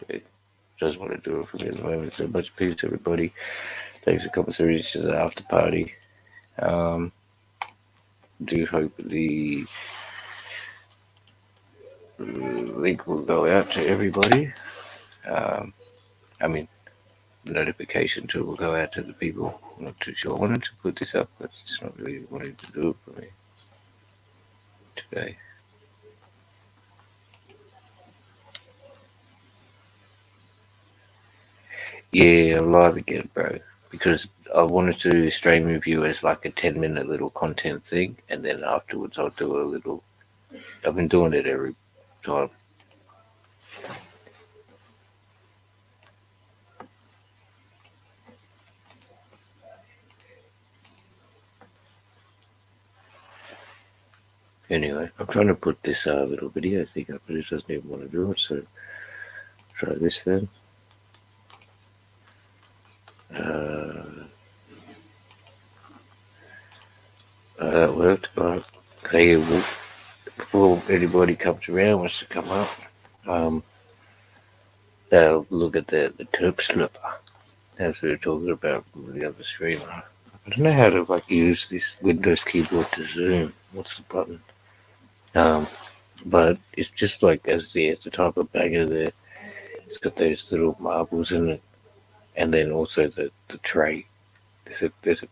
It doesn't want to do it for me at the moment. So much peace, everybody. Thanks for coming through. This is the after party. Um, do hope the link will go out to everybody. Um, I mean, the notification too will go out to the people. I'm not too sure. I wanted to put this up, but it's not really wanting to do it for me today. Yeah, I'm live again, bro. Because I wanted to stream review as like a 10-minute little content thing, and then afterwards I'll do a little. I've been doing it every time. Anyway, I'm trying to put this little video thing up, but it doesn't even want to do it, so try this then. Uh, that worked. Right. Okay, before anybody comes around, wants to come up, um, they'll look at the Terp slipper. As we were talking about the other streamer. I don't know how to like use this Windows keyboard to zoom. What's the button? Um, but it's just like as the type of bagger there. It's got those little marbles in it, and then also the tray. There's a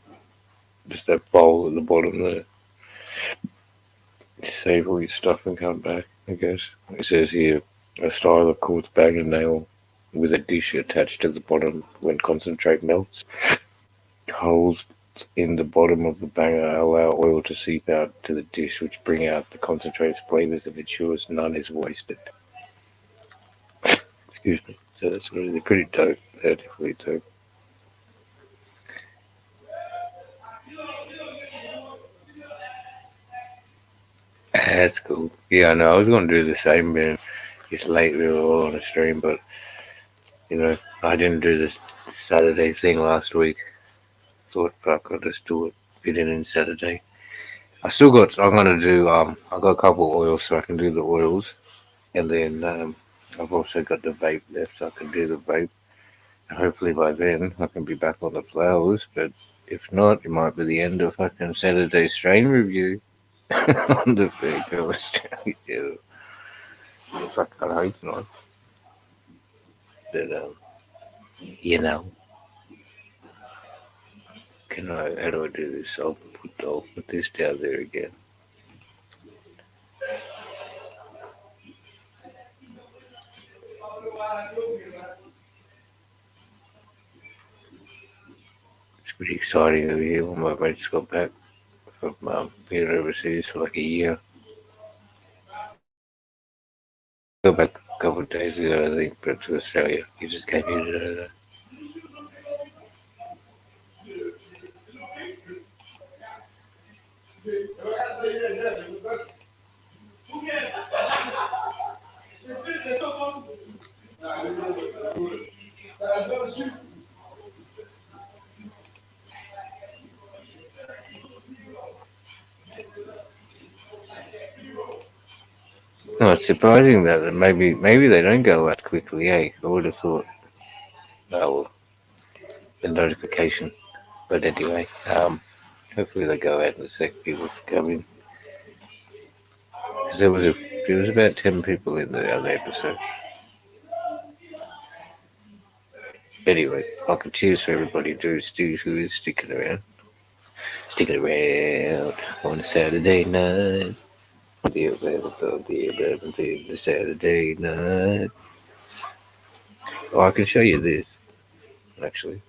just that bowl at the bottom there. Save all your stuff and come back. I guess it says here a style of quartz bagger nail with a dish attached to the bottom when concentrate melts. Holes in the bottom of the banger allow oil to seep out to the dish, which bring out the concentrated flavors and ensures none is wasted. Excuse me. So that's really pretty dope. They're definitely dope. That's cool. Yeah, I know. I was going to do the same, man. It's late. We were all on a stream, but I didn't do this Saturday thing last week. Thought, fuck, I'll just do it. Fit it in Saturday. I still got. I'm gonna do. I got a couple oils, so I can do the oils, and then I've also got the vape left, so I can do the vape. And hopefully by then I can be back on the flowers. But if not, it might be the end of fucking Saturday strain review on the vape. I was telling you. Fuck, I hope not. But you know, can I? How do I do this? I'll put this down there again. It's pretty exciting over here when my mates got back from being overseas for like a year. Got back a couple of days ago, I think, back to Australia. He just came here today. No, it's surprising that maybe they don't go out quickly. Eh? I would have thought. Oh, the notification. But anyway, hopefully they go out and accept people to come in. Because there was about 10 people in the other episode. Anyway, fucking cheers for everybody who is sticking around. Sticking around on a Saturday night. The Saturday night. Oh, I can show you this, actually.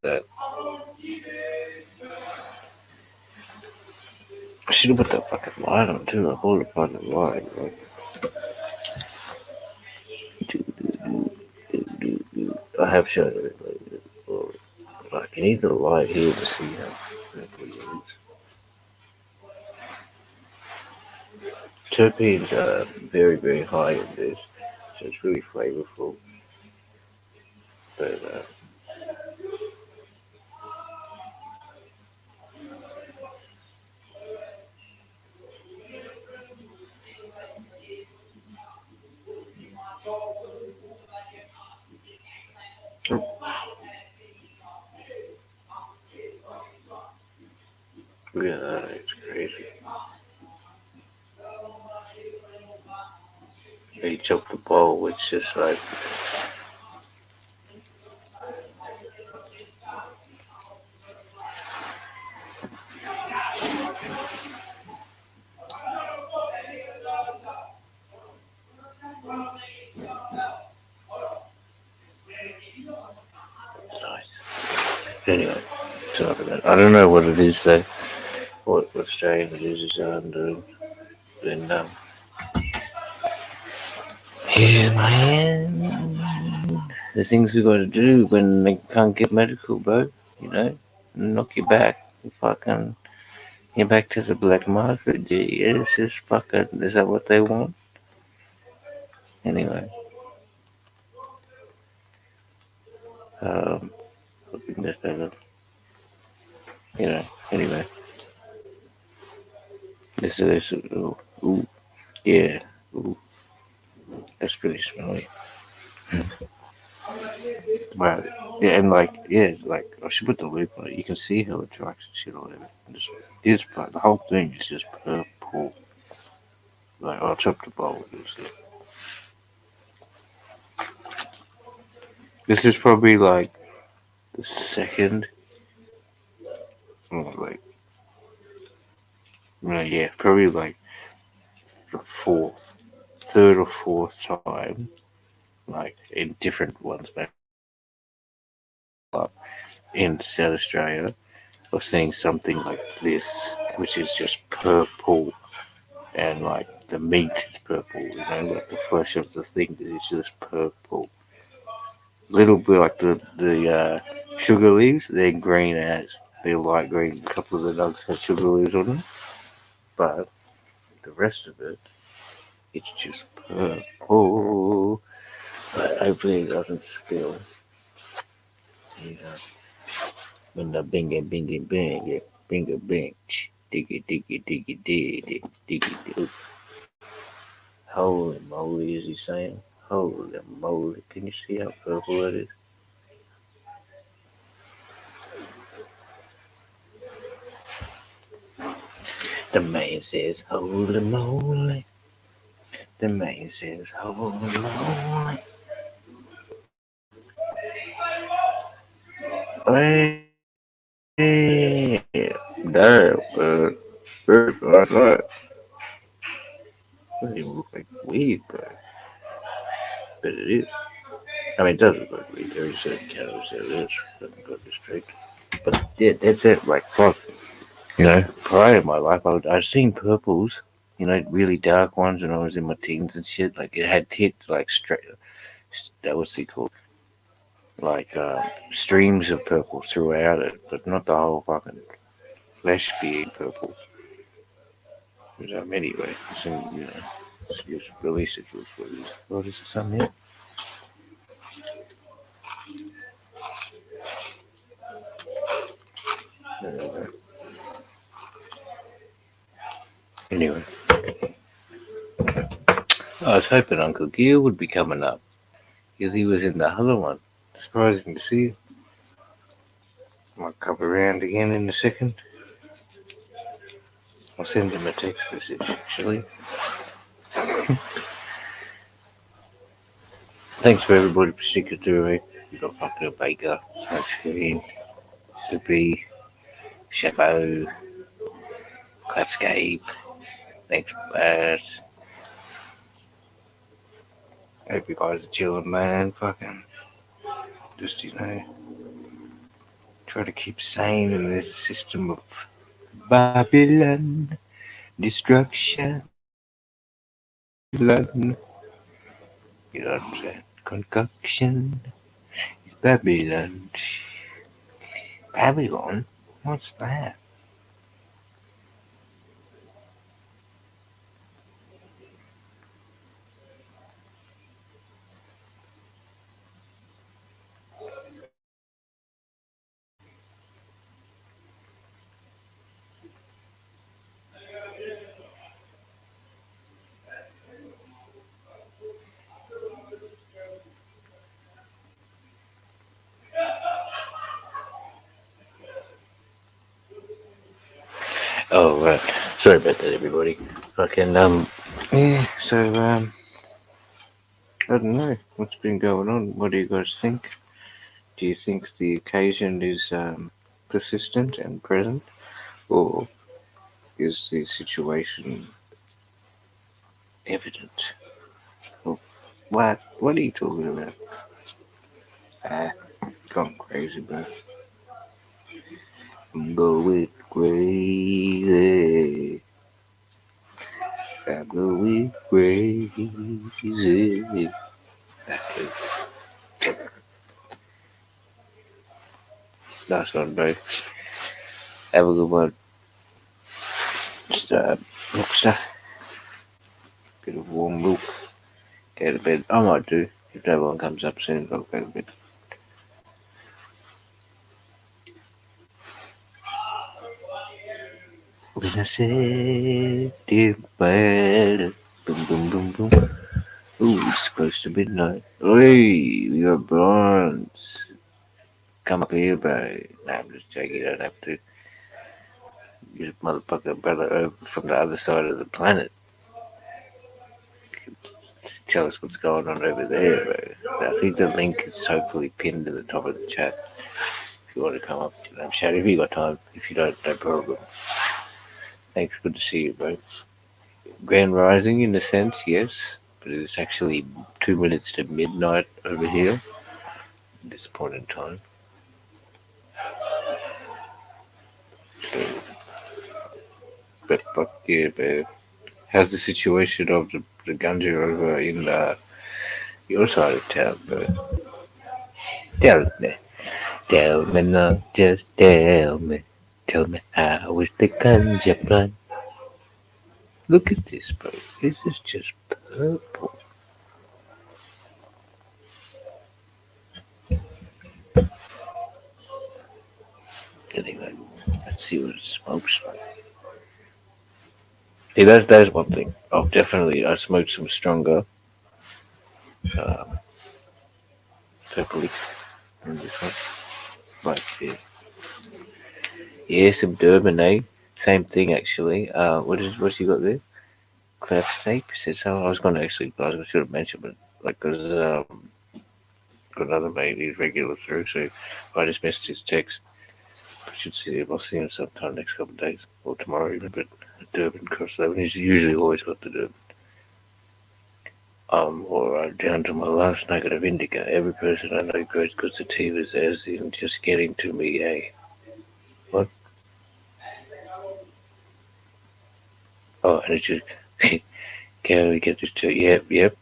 That I should have put that fucking light on too. I bought a fucking light. I have shown it. Like, you need the light here to see how it is. Terpenes are very, very high in this, so it's really flavorful. But Look at that, it's crazy. He chopped the bowl, it's just like, nice. Anyway, it's enough of that. I don't know what it is though. What strain it is under. Then, yeah, man. The things we gotta do when they can't get medical, bro. You know? Knock you back. Fucking. You're back to the black market. Yes, is fucking. Is that what they want? Anyway. Um, hoping that you know, anyway. This is, ooh, yeah, ooh, that's pretty smelly. But, yeah, and like, yeah, like, I should put the loop on it. You can see how it tracks and shit or whatever. It's, the whole thing is just purple. Like, I'll chop the bowl. This is probably like the second, like, no, yeah, probably like the third or fourth time, like, in different ones, maybe in South Australia, of seeing something like this, which is just purple, and like the meat is purple, like the flesh of the thing is just purple. Little bit like the sugar leaves, they're green as they're light green. A couple of the nugs have sugar leaves on them, but the rest of it, it's just purple. But hopefully it doesn't spill. You know, when the bing and bing and bang, yeah, bing and bang, diggy diggy diggy diggy diggy diggy. Holy moly, is he saying? Holy moly. Can you see how purple it is? The man says, holy moly. The man says, holy moly. Hey, damn, man. That's right. Doesn't even look like weed, but it is. I mean, it does look like weed. There is certain cannabis there is. Doesn't go straight. But yeah, that's it. Like, fuck. Prior to my life, I'd seen purples, really dark ones when I was in my teens and shit. Like, it had hit, like, straight, that was the called, like, streams of purple throughout it, but not the whole fucking flesh being purple. Anyway, so, just release it. What is it, something here? Anyway, I was hoping Uncle Gil would be coming up, because he was in the other one. Surprising to see. Might come around again in a second. I'll send him a text message, actually. Thanks for everybody for sticking through it. You got fucking Baker, Smokescreen, Slippy, Chapo, Clapscape. Thanks for that. Hope you guys are chilling, man. Fucking just, try to keep sane in this system of Babylon, destruction, Babylon. You know what I'm saying? Concoction, Babylon. Babylon? What's that? Oh, right. Sorry about that, everybody. Fucking, yeah, so, I don't know what's been going on. What do you guys think? Do you think the occasion is, persistent and present? Or is the situation evident? Well, what? What are you talking about? Ah, gone crazy, bro. I'm going crazy. I'm going crazy. Nice one, bro. Have a good one. Just, Rockstar. Bit of warm milk. Go to bed. I might do. If no one comes up soon, I'll go to bed. When I said it bad. Boom, boom, boom, boom. Ooh, it's close to midnight. Oi, we got bronze. Come up here, bro. Nah, I'm just joking. You don't have to. Your motherfucker brother over from the other side of the planet. Tell us what's going on over there, bro. I think the link is hopefully pinned to the top of the chat. If you want to come up, chat if you got time. If you don't, no problem. Thanks, good to see you, bro. Grand Rising, in a sense, yes, but it's actually 2 minutes to midnight over here at this point in time. So, but fuck yeah, bro. How's the situation of the ganja over in your side of town, bro? Tell me. Tell me now, just tell me. Tell me how is the ganja plant? Look at this, bro. This is just purple. Anyway, let's see what it smokes like. See, that's one thing. Oh, definitely, I smoked some stronger um, purple in this one. Right here. Yeah, some Durban, eh? Same thing, actually. What's you got there? Cloud Snape? Said so. I was going to actually, I should have mentioned, but like, because got another mate, he's regular through, so I just missed his text. I should see him. I'll see him sometime next couple of days, or tomorrow even, but Durban crossover. He's usually always got the Durban. Or down to my last nugget of indica. Every person I know grows good sativas, as in just getting to me, eh? What? Oh, and it's just, can we get this to, yep, there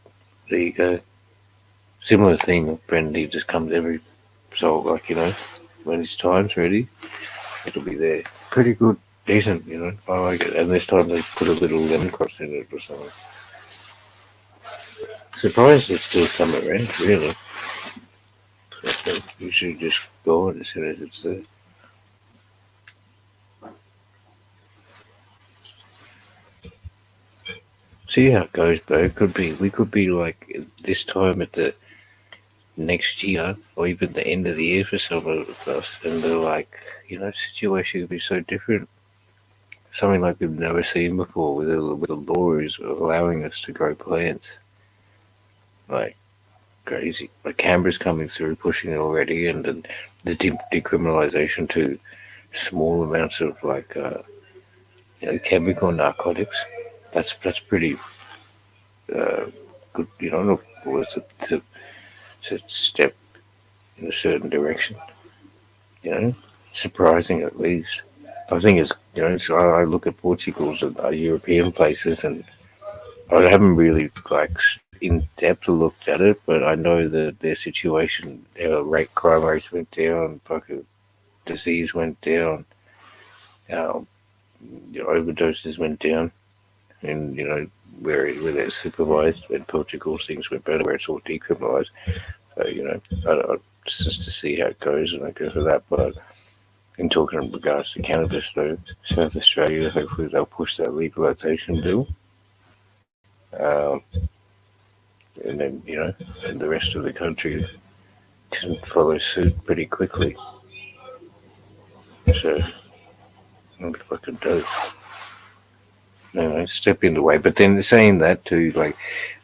you go. Similar thing, a friend, he just comes every, so, like, when his time's ready, it'll be there. Pretty good, decent, I like it. And this time they put a little lemon cross in it or something. Surprised there's still some around, really. So, you should just go on as soon as it's there. See how it goes, bro. We could be like this time at the next year, or even the end of the year for some of us, and the situation could be so different. Something like we've never seen before, with the laws allowing us to grow plants, like crazy. Like Canberra's coming through, pushing it already, and then the decriminalisation to small amounts of chemical narcotics. That's pretty uh, good. It's a step in a certain direction. Surprising at least. I think so I look at Portugal's and European places, and I haven't really in depth looked at it, but I know that their situation, crime rates went down, fucking disease went down, um, overdoses went down, and where they're supervised. In Portugal, things went better where it's all decriminalised. So just to see how it goes, and I go for that. But in talking in regards to cannabis, though, South Australia, hopefully they'll push that legalisation bill. Um, and then, and the rest of the country can follow suit pretty quickly. So, it'll be fucking dope. step in the way. But then saying that too, like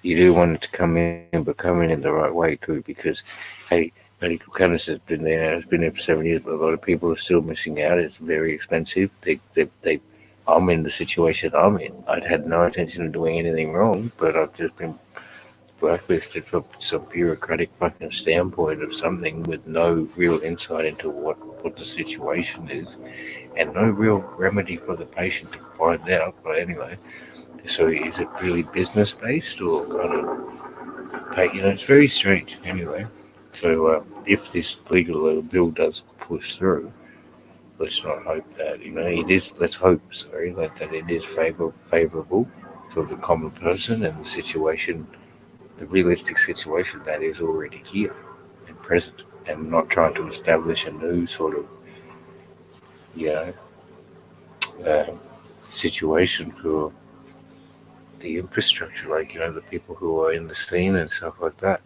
you do want it to come in, but come in the right way too, because hey, medical cannabis has been there. It's been there for 7 years, but a lot of people are still missing out. It's very expensive. They. I'm in the situation I'm in. I'd had no intention of doing anything wrong, but I've just been blacklisted from some bureaucratic fucking standpoint of something with no real insight into what the situation is and no real remedy for the patient to find out. But anyway, so is it really business based or kind of it's very strange. Anyway, so if this legal bill does push through, let's not hope that it is. Let's hope, sorry, that it is favorable for the common person and the situation, the realistic situation that is already here and present, and not trying to establish a new sort of you know uh, situation for the infrastructure, like the people who are in the scene and stuff like that.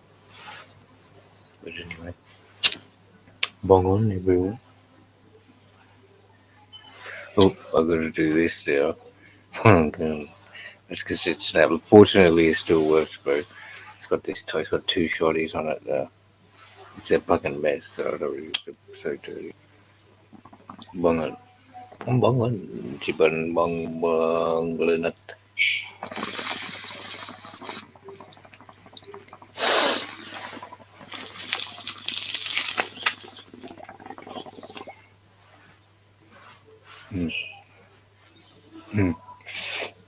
But anyway, bong on everyone. Oh, I gotta do this now. That's because it's now. Fortunately, it still works, bro. It's got this. It's got two shotties on it. It's a fucking mess. So I don't really feel so dirty. Bong on. Bong on. Chiban bong bong glenat. Mm. Mm.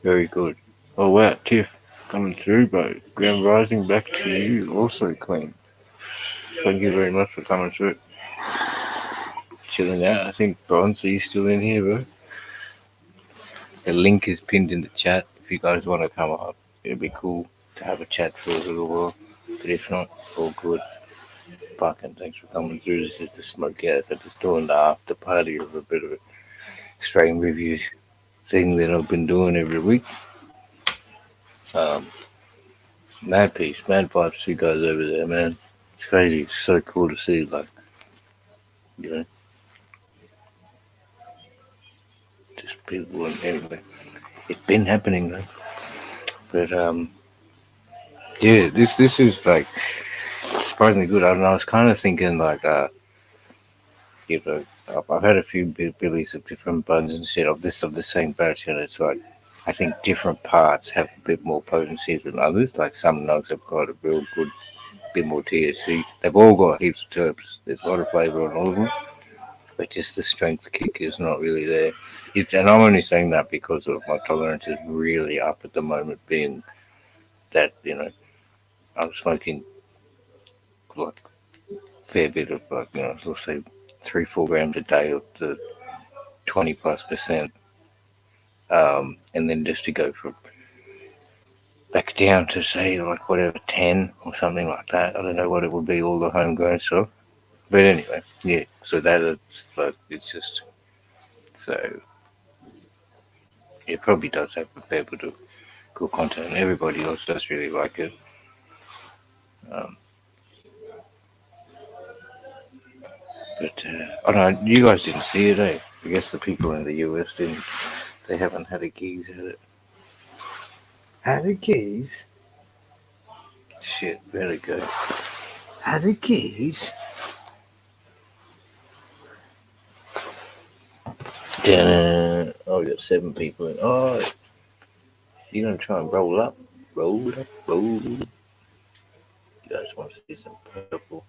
Very good. Oh wow, Tiff, coming through, bro. Grand rising back to you, also clean. Thank you very much for coming through. Chilling out. I think Bronze, are you still in here, bro? The link is pinned in the chat. If you guys want to come up, it'd be cool to have a chat for a little while. But if not, all good. Fucking thanks for coming through. This is the Smoke Out. I'm just doing the after party of a bit of a strain review thing that I've been doing every week. Um, mad peace, mad vibes to you guys over there, man. It's crazy. It's so cool to see, like, you know, just people. And anyway, it's been happening, though. But yeah, this is like surprisingly good. I don't know. I was kind of thinking like, you know, I've had a few billies of different buns and shit of the same batch, and it's like I think different parts have a bit more potency than others. Like some notes have got a real good bit more THC. They've all got heaps of terps. There's a lot of flavor on all of them, but just the strength kick is not really there. And I'm only saying that because of my tolerance is really up at the moment, being that I'm smoking like a fair bit of like let's say 3-4 grams a day of the 20+%, and then just to go from back down to say like whatever 10 or something like that. I don't know what it would be all the homegrown stuff, but anyway, yeah. So that's like it's just so it probably does have a fair bit of good content. Everybody else does really like it. Um, but I don't know. You guys didn't see it, eh? I guess the people in the US didn't. They haven't had a geese at it. Had a geese? Shit, very good. Had a geese? Oh, we got 7 people in. Oh, you gonna try and roll up? Roll up, roll. You guys want to see some purple?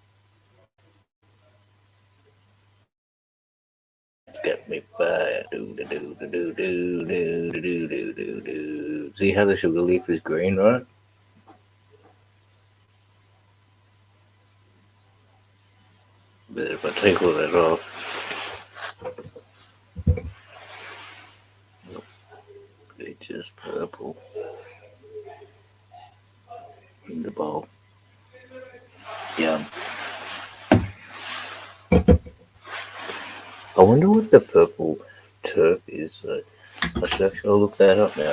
Get me by do. See how the sugar leaf is green, right? But if I take all that off, it's just purple in the bowl. Yum. I wonder what the purple turf is. I should actually look that up now.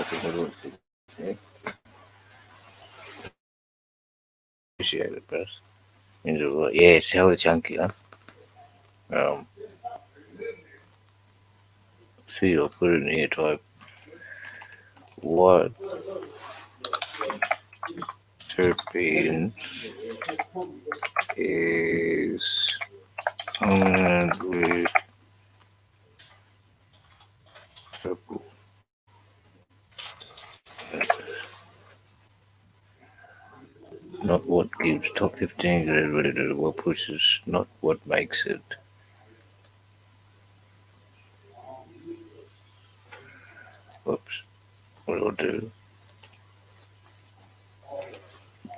Appreciate it, best. Yeah, it's hella chunky, huh? Um, see, I'll put it in here type. what terpene is dominant with purple? Not what gives top 15, what pushes, not what makes it. Whoops. What do I do?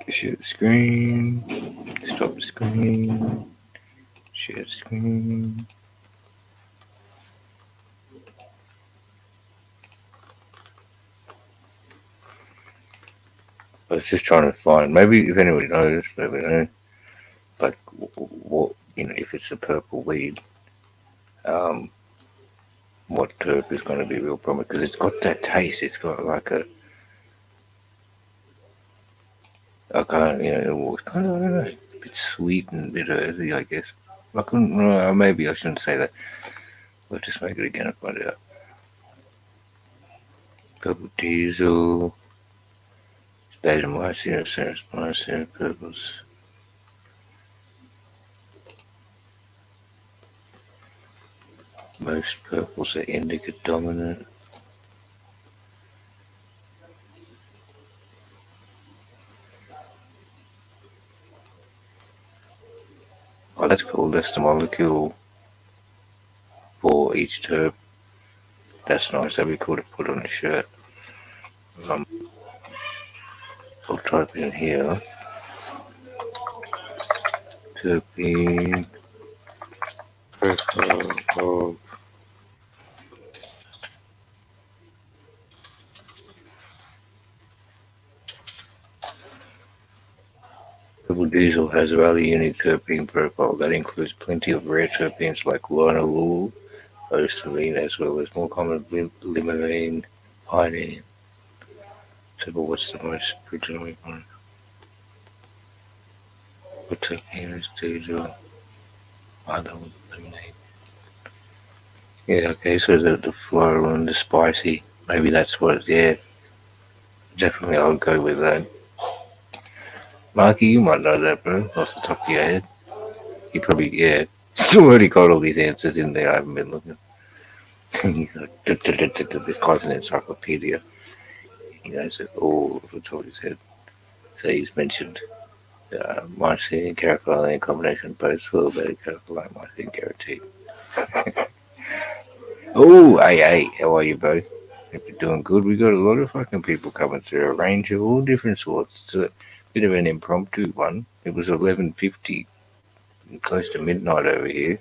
Share the screen. Stop the screen. Share the screen. I was just trying to find. Maybe if anybody knows, let me know. Like what if it's a purple weed, um, what terp is going to be real prominent because it's got that taste. It's got like a kind of kind of I don't know, a bit sweet and a bit earthy, I guess. I couldn't. Maybe I shouldn't say that. We'll just make it again and find out. Purple diesel, spadamycin, serosmycin, purples. Most purples are indica dominant. Oh, that's cool. That's the molecule for each terp. That's nice. That'd be cool to put on a shirt. I'll type in here. Terpene profile of purple diesel has a rather unique terpene profile that includes plenty of rare terpenes like linalool, ostarine, as well as more common limonene, pinene. So, but what's the most predominant one? What terpene is diesel? Other limonene. Yeah, okay, so the floral and the spicy, maybe that's what, yeah. Definitely I'll go with that. Marky, you might know that, bro, off the top of your head. You probably, yeah. Still already got all these answers in there, I haven't been looking. He's like, this guy's an encyclopedia. He knows it all off the top of his head. So he's mentioned mycene and carocolline combination, both well better carocolline, mycene, carotene. Oh, hey, how are you, bro? Hope you're doing good. We got a lot of fucking people coming through, a range of all different sorts. It's a bit of an impromptu one. It was 11:50, close to midnight over here.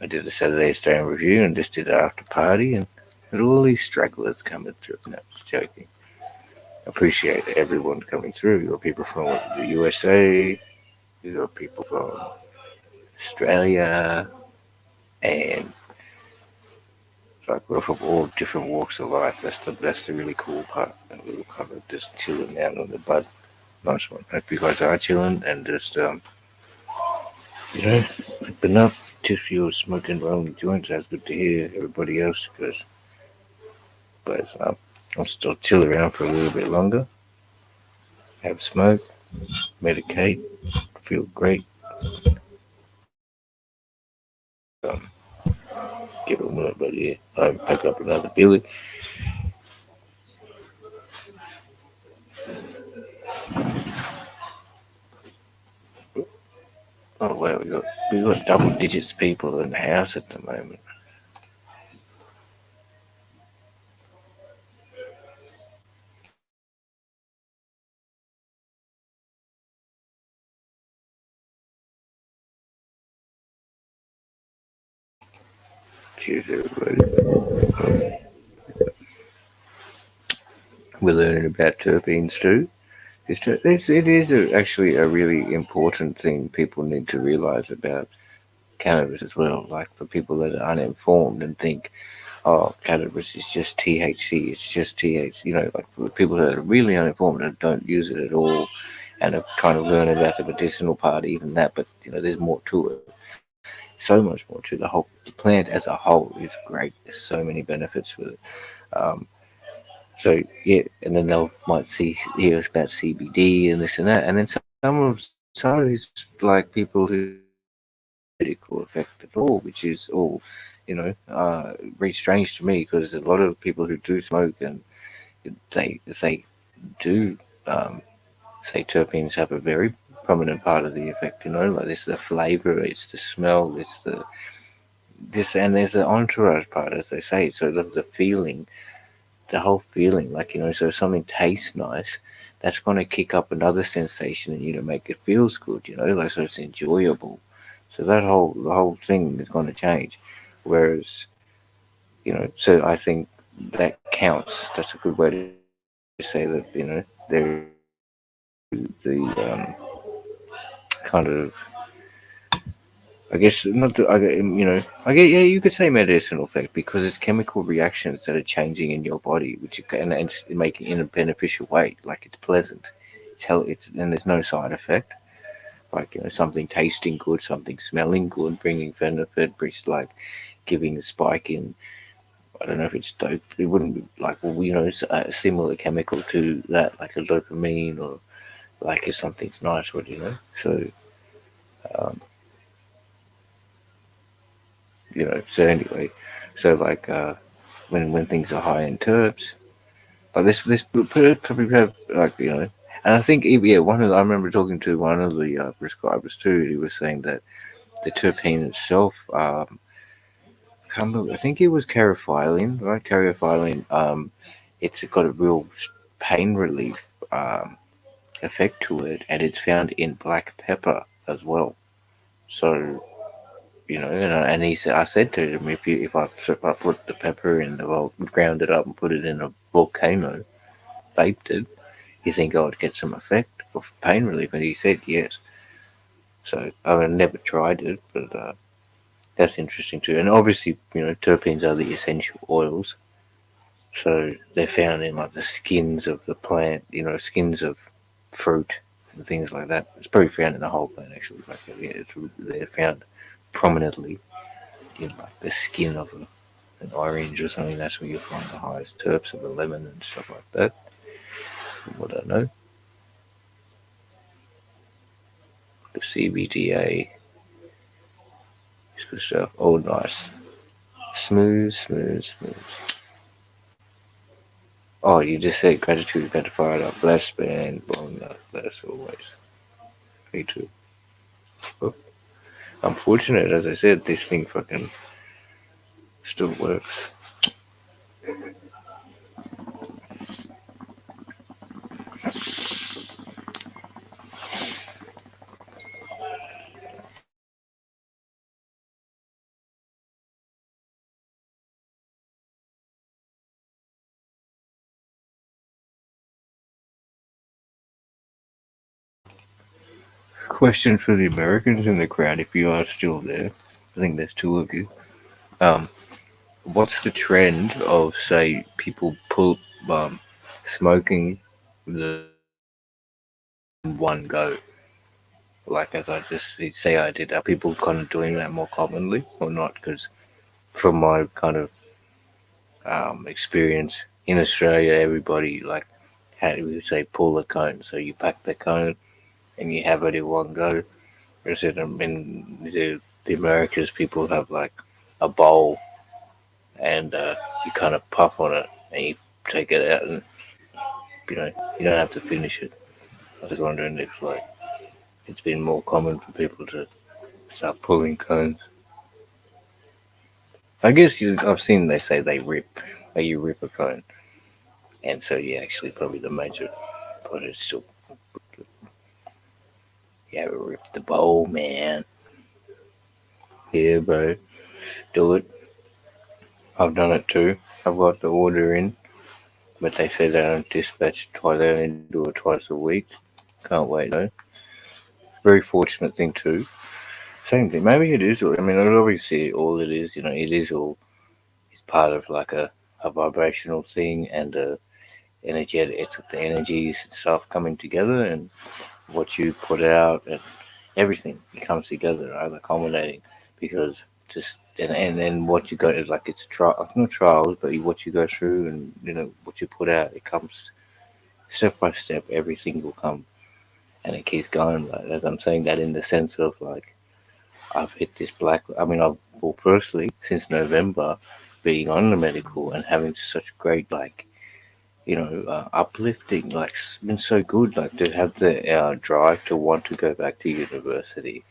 I did a Saturday Australian review and just did an after party and had all these stragglers coming through. No, just joking. Appreciate everyone coming through. You got people from the USA, you got people from Australia, and like we're from all different walks of life. That's the really cool part. And we were kind of just chilling out on the bud. Nice one. Hope you guys are chilling and just open up. If you're smoking rolling joints, that's good to hear. Everybody else, but I'll still chill around for a little bit longer. Have a smoke, medicate, feel great. Um, Get on with it, but yeah, I pick up another Billy. Oh wow, we got double digits people in the house at the moment. Cheers, everybody. We're learning about terpenes too. It is actually a really important thing people need to realize about cannabis as well. Like for people that are uninformed and think, oh, cannabis is just THC, it's just THC. Like for people that are really uninformed and don't use it at all and are trying to learn about the medicinal part, even that, but there's more to it. So much more to the plant as a whole is great. There's so many benefits with it. Um, So yeah, and then they'll might see hear about CBD and this and that, and then some of these like people who medical effect at all, which is all, very strange to me because a lot of people who do smoke and they do say terpenes have a very prominent part of the effect. Like it's the flavor, it's the smell, it's the this, and there's the entourage part, as they say. So the feeling, the whole feeling, like so if something tastes nice, that's going to kick up another sensation in you to make it feels good. Like so it's enjoyable. So the whole thing is going to change. Whereas so I think that counts. That's a good way to say that there is the kind of, I guess not. I get, yeah, you could say medicinal effect because it's chemical reactions that are changing in your body, which you can, and it's making in a beneficial way. Like it's pleasant, it's and there's no side effect. Like something tasting good, something smelling good, bringing benefit, it's like giving a spike in. I don't know if it's dope. It wouldn't be like, well, it's a similar chemical to that, like a dopamine, or like if something's nice, So um, so anyway, so like when things are high in terps, like this probably have like and I think yeah, I remember talking to one of the prescribers too. He was saying that the terpene itself, I think it was caryophyllene, right? Caryophyllene, it's got a real pain relief effect to it, and it's found in black pepper as well. So and he said, I said to him, if I put the pepper in, well, ground it up and put it in a volcano, vaped it, you think I would get some effect of pain relief? And he said yes. So I've never tried it, but that's interesting too. And obviously, terpenes are the essential oils, so they're found in like the skins of the plant, skins of fruit and things like that. It's probably found in the whole plant actually. Like yeah, they're found prominently in like the skin of an orange or something. That's where you find the highest terps of a lemon and stuff like that. From what I know, the CBDA is good stuff. Oh, nice, smooth, smooth, smooth. Oh, you just said gratitude got fired up. Blessed man, born blessed always. Me too. Oh, I'm fortunate, as I said, this thing fucking still works. Question for the Americans in the crowd, if you are still there. I think there's two of you. Um, what's the trend of, say, people smoking the in one go? Like as I just say I did, are people kind of doing that more commonly or not? Because from my kind of experience in Australia, everybody like had, we would say, pull a cone. So you pack the cone and you have it in one go. Whereas in the Americas, people have like a bowl and you kind of puff on it and you take it out and you know you don't have to finish it. I was wondering if like it's been more common for people to start pulling cones. I guess I've seen they say they rip, or you rip a cone, and so you actually probably the major, but it's still you have to rip the bowl, man. Yeah, bro, do it. I've done it too. I've got the order in, but they say they don't dispatch twice. They only do it twice a week. Can't wait though. Very fortunate thing too. Same thing. Maybe it is. I mean, obviously, all it is. It is all. It's part of like a vibrational thing and a energetic. It's the energies and stuff coming together, and what you put out and everything it comes together, right? Like culminating because just and then what you go is like it's a trial, not trials, but what you go through and what you put out. It comes step by step. Everything will come, and it keeps going. Like, as I'm saying that in the sense of like I've hit this black. I mean, well, firstly, since November, being on the medical and having such great like uplifting. Like it's been so good. Like to have the drive to want to go back to university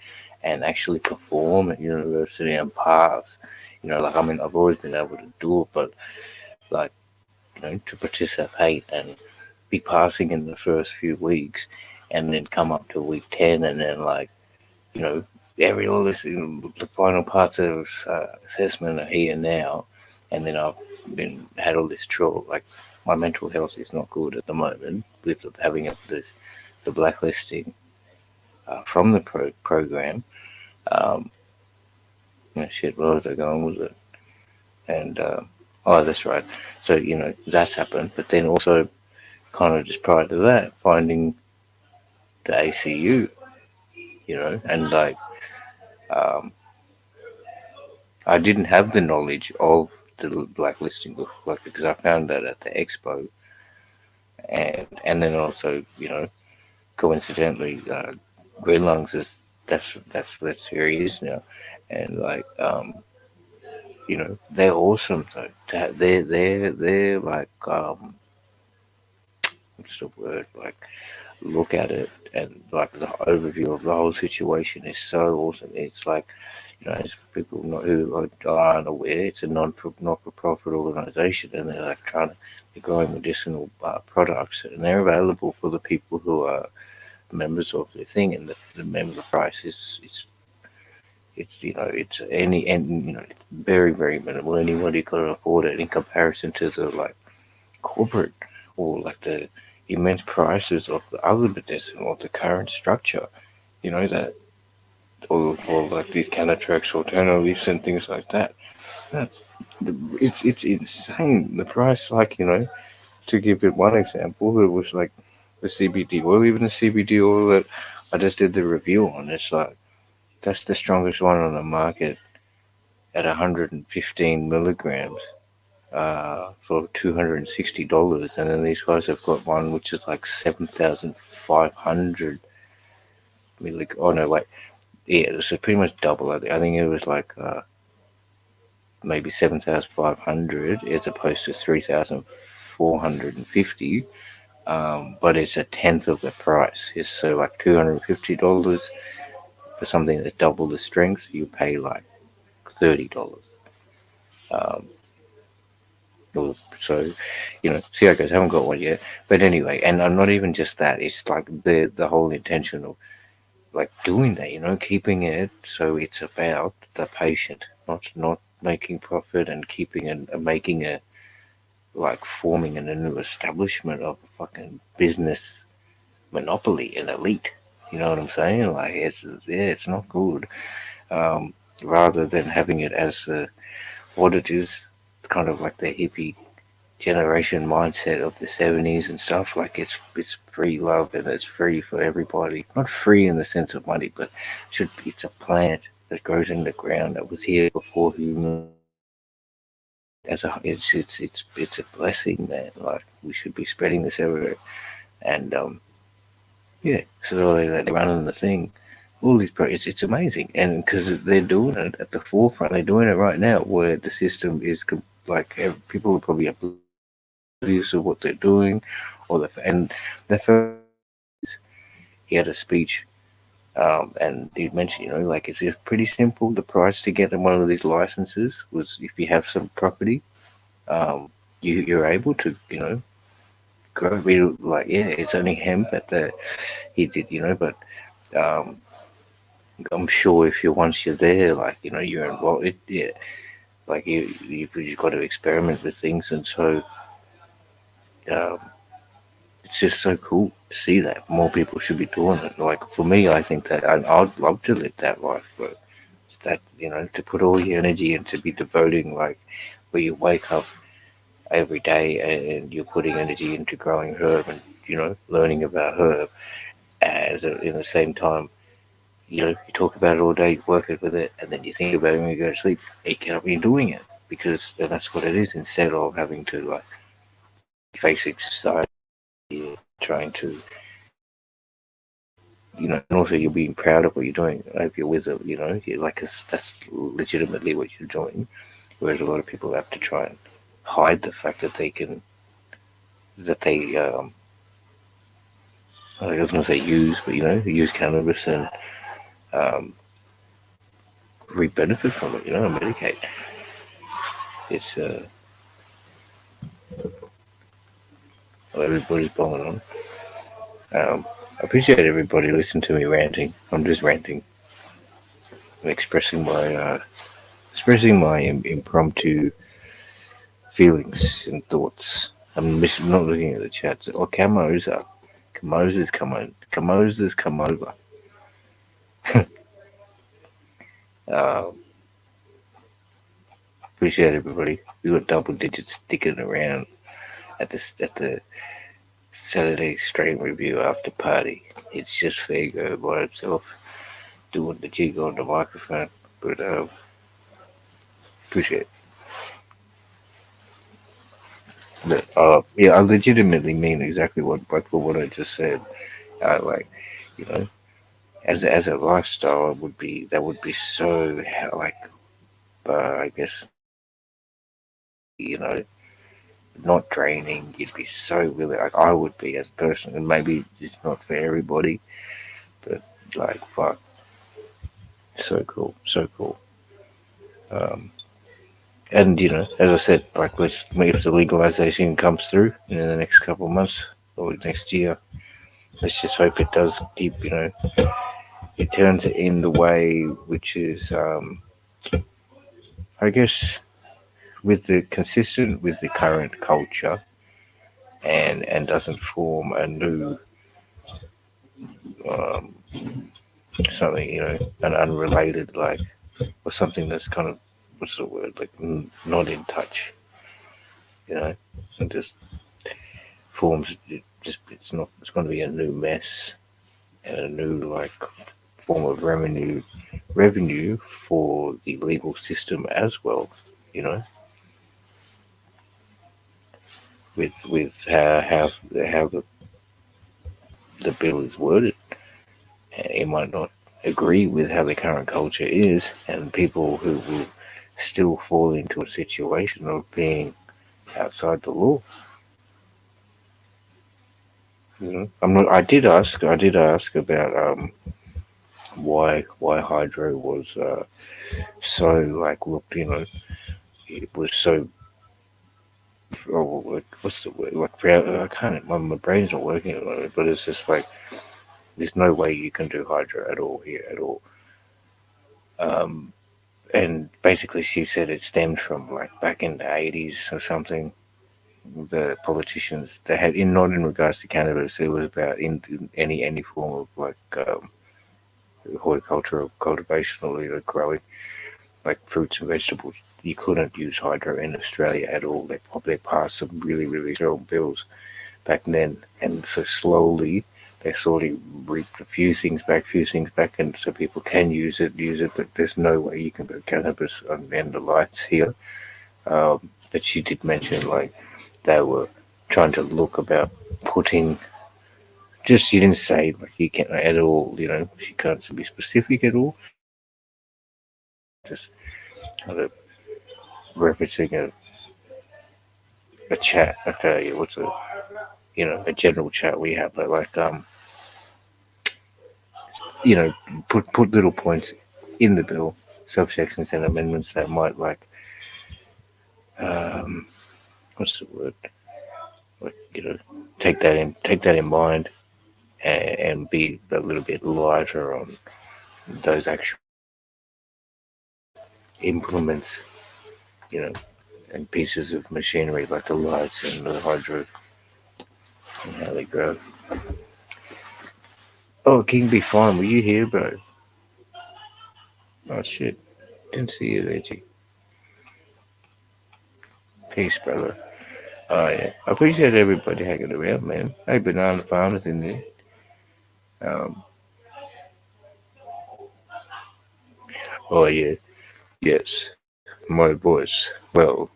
and actually perform at university and pass. Like I mean, I've always been able to do it, but like to participate and be passing in the first few weeks, and then come up to week 10, and then like you know all this the final parts of assessment are here now, and then I've been had all this trouble. Like my mental health is not good at the moment with having the blacklisting from the program. Um, shit, where was I going with it? And oh, that's right. So that's happened, but then also kind of just prior to that, finding the ACU, and like um, I didn't have the knowledge of the blacklisting before, because I found that at the expo, and then also coincidentally, Green Lungs is that's where he is now, and like they're awesome though. They're like what's the word, like look at it, and like the overview of the whole situation is so awesome. It's like as people who aren't aware, it's a not-for-profit organization, and they're like they're growing medicinal products, and they're available for the people who are members of the thing, and the member price is it's any and it's very very minimal. Anybody can afford it in comparison to the like corporate or like the immense prices of the other medicinal of the current structure. That or like these Canatrax alternatives and things like that. That's it's insane. The price, like to give it one example, it was like the CBD oil, even the CBD oil that I just did the review on. It's like that's the strongest one on the market at 115 milligrams for $260, and then these guys have got one which is like 7,500 milligrams. Oh no, wait, yeah, so pretty much double. I think it was like maybe 7,500 as opposed to 3,450. But it's a tenth of the price. It's so like $250 for something that's double the strength. You pay like $30. Um, so see how it goes. I haven't got one yet, but anyway, and I'm not even just that. It's like the whole intention of like doing that. Keeping it so it's about the patient, not making profit and keeping and making a like forming a new establishment of a fucking business monopoly and elite. You know what I'm saying? Like it's not good. Rather than having it as what it is, kind of like the hippie generation mindset of the 70s and stuff. Like it's free love and it's free for everybody. Not free in the sense of money, but it's a plant that grows in the ground that was here before humans. It's a blessing, man. Like we should be spreading this everywhere. And yeah, so they're running the thing. All these it's amazing, and because they're doing it at the forefront, they're doing it right now, where the system is like people are probably oblivious of what they're doing, and the first he had a speech, and he mentioned, like it's just pretty simple. The price to get one of these licenses was if you have some property, you're able to, grow. Like yeah, it's only hemp at the he did, but um, I'm sure if once you're there, like you're involved. Yeah, like you've got to experiment with things, and so um, it's just so cool to see that more people should be doing it. Like for me, I think that I'd love to live that life, but that to put all your energy into be devoting, like where you wake up every day and you're putting energy into growing herb and learning about herb, in the same time You talk about it all day, you work it with it, and then you think about it when you go to sleep. You can't be doing it because that's what it is. Instead of having to like facing society, trying to, and also you're being proud of what you're doing. If you're with it, you're like that's legitimately what you're doing. Whereas a lot of people have to try and hide the fact that they I was going to say use, but use cannabis and um, reap benefit from it, and medicate. It's everybody's blowing on. I appreciate everybody listening to me ranting. I'm just ranting and expressing my impromptu feelings and thoughts. Not looking at the chat. Oh, Camo's has come on. Camo's has come over. Uh, appreciate everybody. We got double digits sticking around at the Saturday stream review after party. It's just Fago by himself doing the jig on the microphone. But appreciate it. But yeah, I legitimately mean exactly what I just said. Like, you know, as a lifestyle, that would be so like I guess you know not draining. You'd be so really like I would be as a person, and maybe it's not for everybody, but like fuck, so cool, so cool. Um, and as I said, like if the legalization comes through in the next couple of months or next year, let's just hope it does keep it turns in the way which is I guess with the consistent with the current culture and doesn't form a new um, something an unrelated like or something that's kind of what's the word like not in touch and just forms it's going to be a new mess and a new like form of revenue for the legal system as well you know with how the bill is worded. It might not agree with how the current culture is, and people who will still fall into a situation of being outside the law. I'm not. I did ask about why hydro was so like looked. It was so. Oh, what's the word? Like I can't. My brain's not working at the moment. But it's just like there's no way you can do hydro at all here at all. Um, and basically she said it stemmed from like back in the 80s or something. The politicians they had in not in regards to cannabis, it was about in any form of like horticultural cultivation or growing like fruits and vegetables. You couldn't use hydro in Australia at all. They passed some really strong bills back then, and so slowly they sort of reaped a few things back, and so people can use it. But there's no way you can put cannabis on the end of lights here. But she did mention like they were trying to look about putting. Just she didn't say like you can't at all. She can't be specific at all. Just kind of referencing a chat. Okay, what's a general chat we have, but like you know, put little points in the bill, subsections and amendments that might like um, what's the word? Like take that in mind and be a little bit lighter on those actual implements, you know, and pieces of machinery like the lights and the hydro and how they grow. Oh, King be fine. Were you here, bro? Oh shit, didn't see you there, G. Peace, brother. Oh yeah, I appreciate everybody hanging around, man. Hey, Banana Farmers in there. Um, Oh yeah, yes, my voice. Well,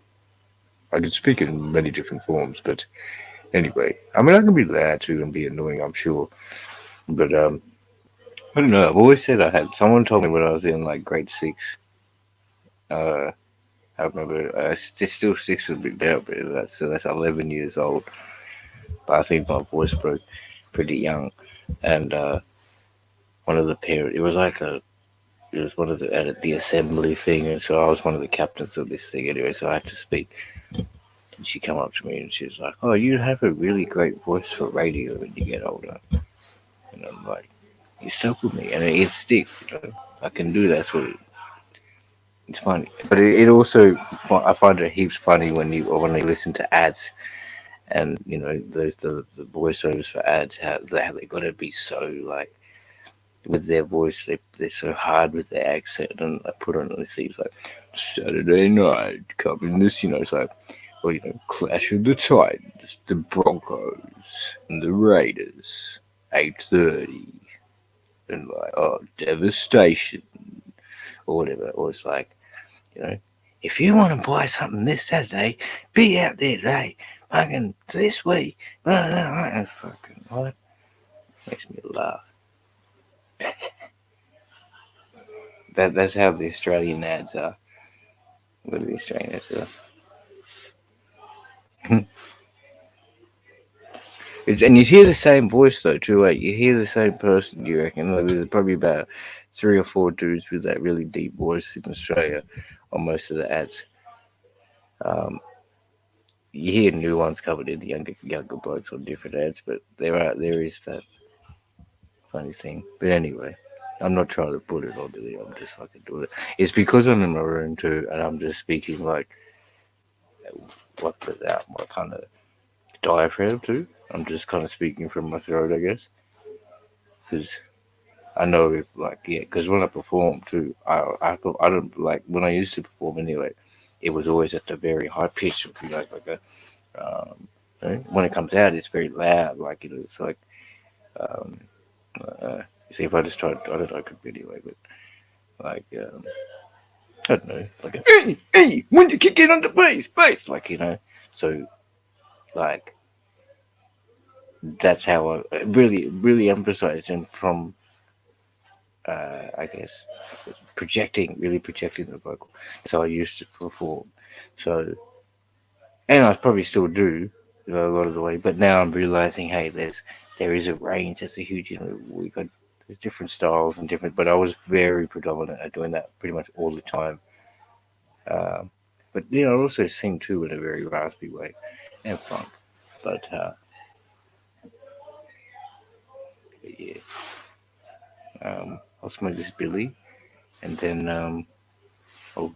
I can speak in many different forms, but anyway, I mean I can be loud too and be annoying, I'm sure. But I don't know. I've always said I had. Someone told me when I was in like grade six. Uh, I remember. It's still 6 was a bit down, but that's 11 years old. But I think my voice broke pretty young, and one of the parents. It was like a. It was one of the at the assembly thing, and so I was one of the captains of this thing anyway. So I had to speak, and she came up to me and she was like, "Oh, you have a really great voice for radio when you get older." And I'm like, "You stuck with me, and it sticks. You know, I can do that. So it's funny, but it also I find it heaps funny when you listen to ads and you know those the voiceovers for ads how they got to be so like with their voice they're so hard with their accent and I put on these things like Saturday night coming this you know it's like well you know Clash of the Titans the Broncos and the Raiders 8:30 and like oh devastation or whatever or it's like you know, if you want to buy something this Saturday, be out there today. Fucking this week. Fucking what? Makes me laugh. That's how the Australian ads are. What are the Australian ads are? And you hear the same voice though too. You hear the same person. You reckon? Like, there's probably about 3 or 4 dudes with that really deep voice in Australia on most of the ads. Um, you hear new ones covered in the younger blokes on different ads, but there is that funny thing. But anyway, I'm not trying to put it onto the. I'm just fucking doing it. It's because I'm in my room too, and I'm just speaking like without my kind of diaphragm too. I'm just kind of speaking from my throat, I guess, because I know if like yeah, because when I perform too, I don't like when I used to perform anyway. It was always at the very high pitch, it would be like a when it comes out, it's very loud. Like you know, it's like um, you see if I just tried, I don't know, I could be anyway, but like I don't know, like a, hey, when you kick it on the bass, like you know. So like that's how I really emphasize and from I guess really projecting the vocal. So I used to perform. So and I probably still do a lot of the way, but now I'm realizing, hey, there is a range. There's a huge, you know, we got there's different styles and different. But I was very predominant at doing that pretty much all the time. Um, but you know, I also sing too in a very raspy way and funk. But yeah, I'll smoke this Billy and then I'll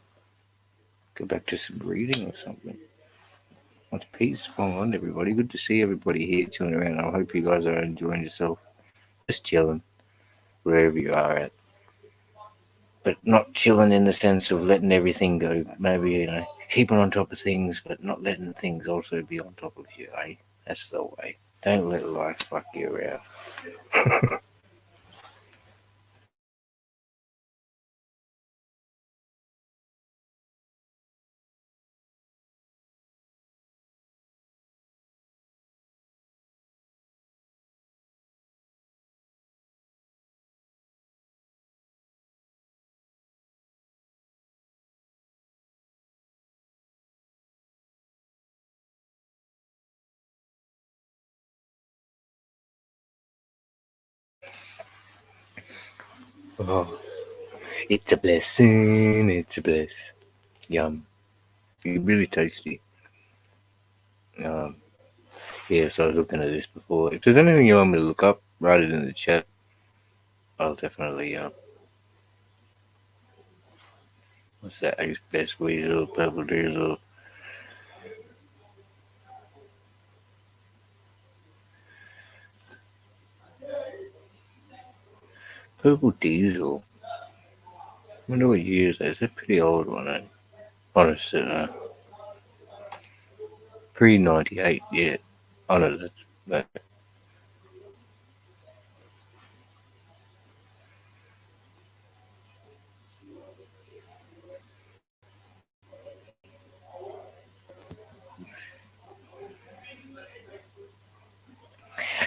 go back to some reading or something. What's peace going on, everybody? Good to see everybody here tuning around. I hope you guys are enjoying yourself, just chilling wherever you are at. But not chilling in the sense of letting everything go. Maybe you know, keeping on top of things, but not letting things also be on top of you. Eh? That's the way. Don't let life fuck you around. Oh, it's a blessing. It's a bliss. Yum. It's really tasty. Um, yeah, so I was looking at this before. If there's anything you want me to look up, write it in the chat. I'll definitely. What's that? Ace Best Weasel, Purple Diesel. Purple Diesel. I wonder what year is that? It's a pretty old one, eh? Honestly, pre 98, yeah. I know that.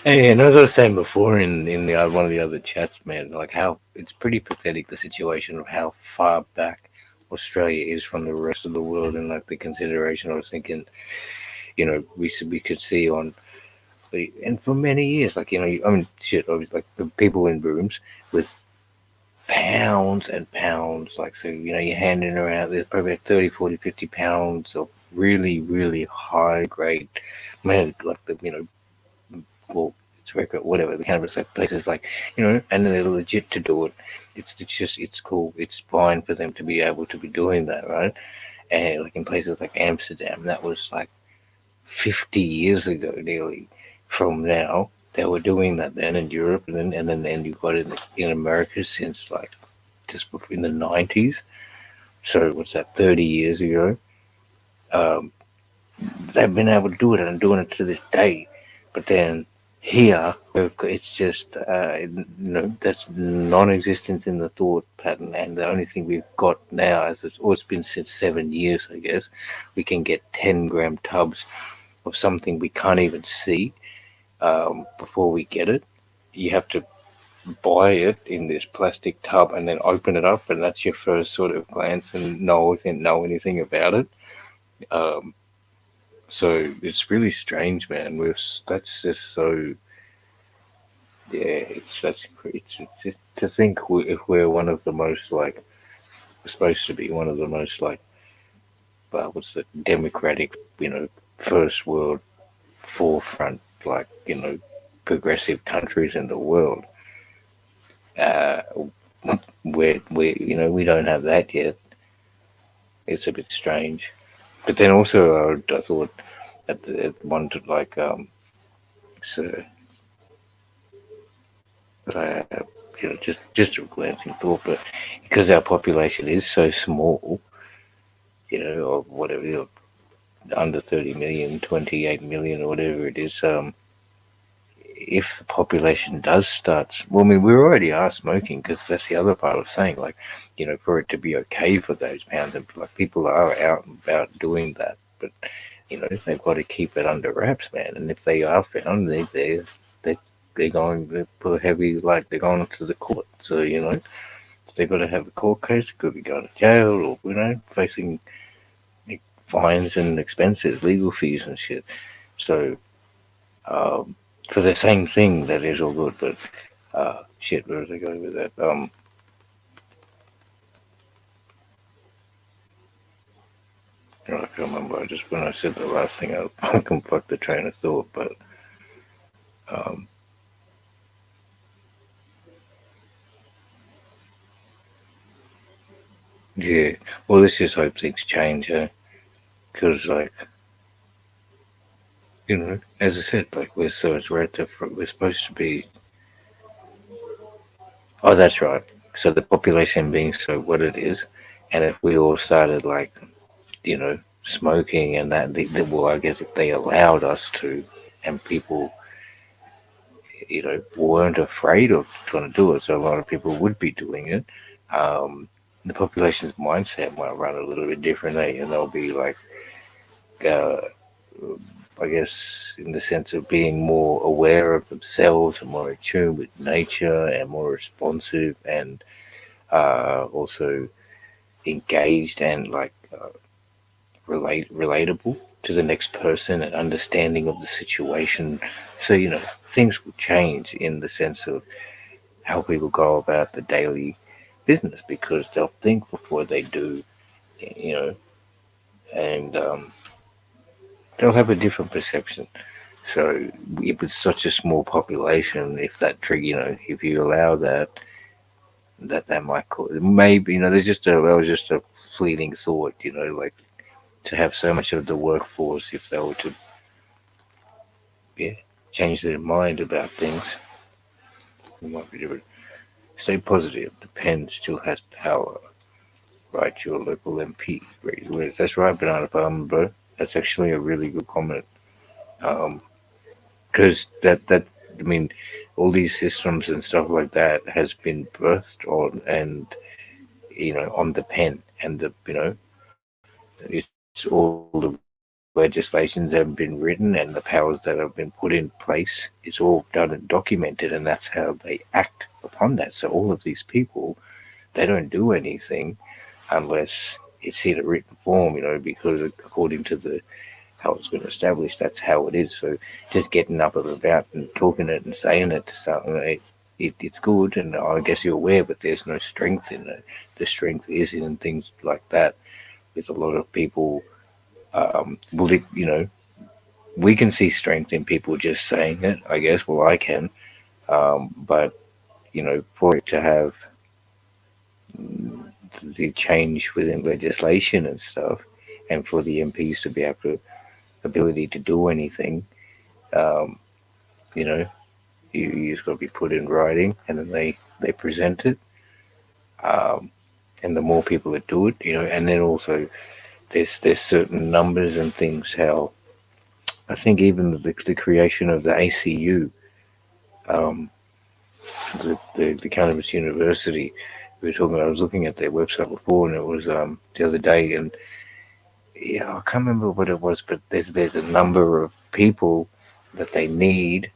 And as I was saying before in the one of the other chats, man, like how it's pretty pathetic the situation of how far back Australia is from the rest of the world, and like the consideration. I was thinking, we could see on and for many years, like I mean, shit, I was like the people in rooms with pounds and pounds, like so, you're handing around. There's probably like 30, 40, 50 pounds of really, really high grade, man, like well, it's record, whatever, the cannabis like places like, and they're legit to do it. It's cool. It's fine for them to be able to be doing that, right? And like in places like Amsterdam, that was like 50 years ago, nearly from now. They were doing that then in Europe, and then you got it in America since like just in the 90s. So what's that? 30 years ago. Um, they've been able to do it and doing it to this day. But then here, it's just that's non-existence in the thought pattern, and the only thing we've got now, as it's always been since 7 years, I guess, we can get 10-gram tubs of something we can't even see before we get it. You have to buy it in this plastic tub and then open it up, and that's your first sort of glance and know anything about it. Um, So it's really strange, man. That's just so yeah. It's just to think if we're one of the most like we're supposed to be one of the most like what's the democratic first world forefront like progressive countries in the world. Uh, we don't have that yet. It's a bit strange. But then also I thought at one to like so just a glancing thought, but because our population is so small, or whatever, under 30 million, 28 million, or whatever it is, if the population does start, well, I mean, we already are smoking because that's the other part of saying, like, for it to be okay for those pounds, and like people are out and about doing that, but they've got to keep it under wraps, man. And if they are found, they they're going to put heavy, like they're going to the court. So so they've got to have a court case. Could be going to jail, or facing like, fines and expenses, legal fees and shit. So for the same thing, that is all good. But shit, where was I going with that? I can't remember. I just when I said the last thing, I can fuck the train of thought. But um, yeah, well, let's just hope things change, because like as I said, like we're supposed to be. Oh, that's right. So the population being so what it is, and if we all started like smoking and that, well, I guess if they allowed us to, and people weren't afraid of trying to do it, so a lot of people would be doing it. Um, the population's mindset might run a little bit differently, and they'll be like, uh, I guess, in the sense of being more aware of themselves and more in tune with nature and more responsive and also engaged and like relatable to the next person and understanding of the situation. So things will change in the sense of how people go about the daily business because they'll think before they do, you know, and they'll have a different perception. So if it's such a small population, if that trigger, if you allow that might cause maybe there's just that was just a fleeting thought, like to have so much of the workforce if they were to yeah change their mind about things, it might be different. Stay positive. The pen still has power. Write your local MP. Raise words. That's right, Banana Farmer, bro. That's actually a really good comment. Because that I mean, all these systems and stuff like that has been birthed on and on the pen and the it's all about legislations have been written and the powers that have been put in place. It's all done and documented, and that's how they act upon that. So all of these people, they don't do anything unless it's in a written form, because according to the how it's been established, that's how it is. So just getting up and about and talking it and saying it to something, it's good, and I guess you're aware, but there's no strength in it. The strength is in things like that. With a lot of people, well, we can see strength in people just saying it. I guess, well, I can, but for it to have the change within legislation and stuff, and for the MPs to be able to ability to do anything, um, you know, you just got to be put in writing, and then they present it. Um, and the more people that do it, and then also there's certain numbers and things. How I think even the creation of the ACU, um, the Cannabis University, we were talking. I was looking at their website before, and it was the other day, and yeah, I can't remember what it was, but there's a number of people that they need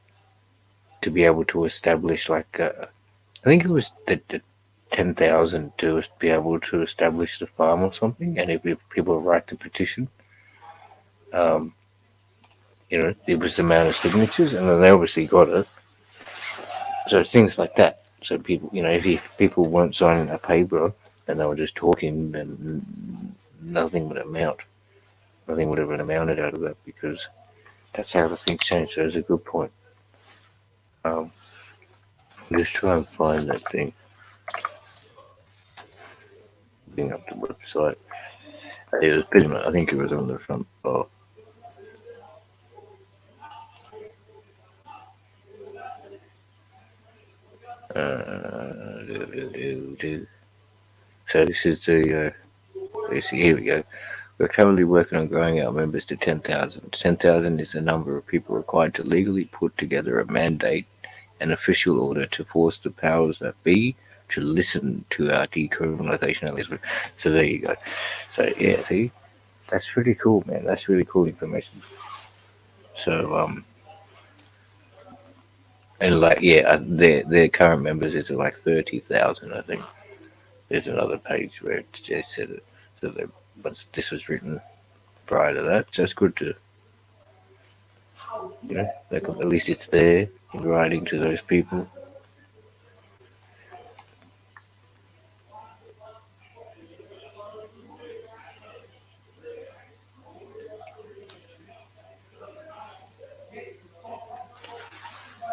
to be able to establish, like I think it was the 10,000 to be able to establish the farm or something, and if people write the petition, um, it was the amount of signatures, and then they obviously got it. So things like that. So people, if people weren't signing a paper and they were just talking, then nothing would amount. Nothing would have been amounted out of that, because that's how the things change. So it's a good point. Um, just try and find that thing. Bring up the website. It was pretty much, I think it was on the front. Oh, so this is the. Here we go. We're currently working on growing our members to 10,000. 10,000 is the number of people required to legally put together a mandate and official order to force the powers that be to listen to our decriminalization. So there you go. So yeah, see, that's pretty cool, man. That's really cool information. So and like yeah, their current members is like 30,000, I think. There's another page where they said it. So they, once this was written prior to that, so it's good to like at least it's there in writing to those people.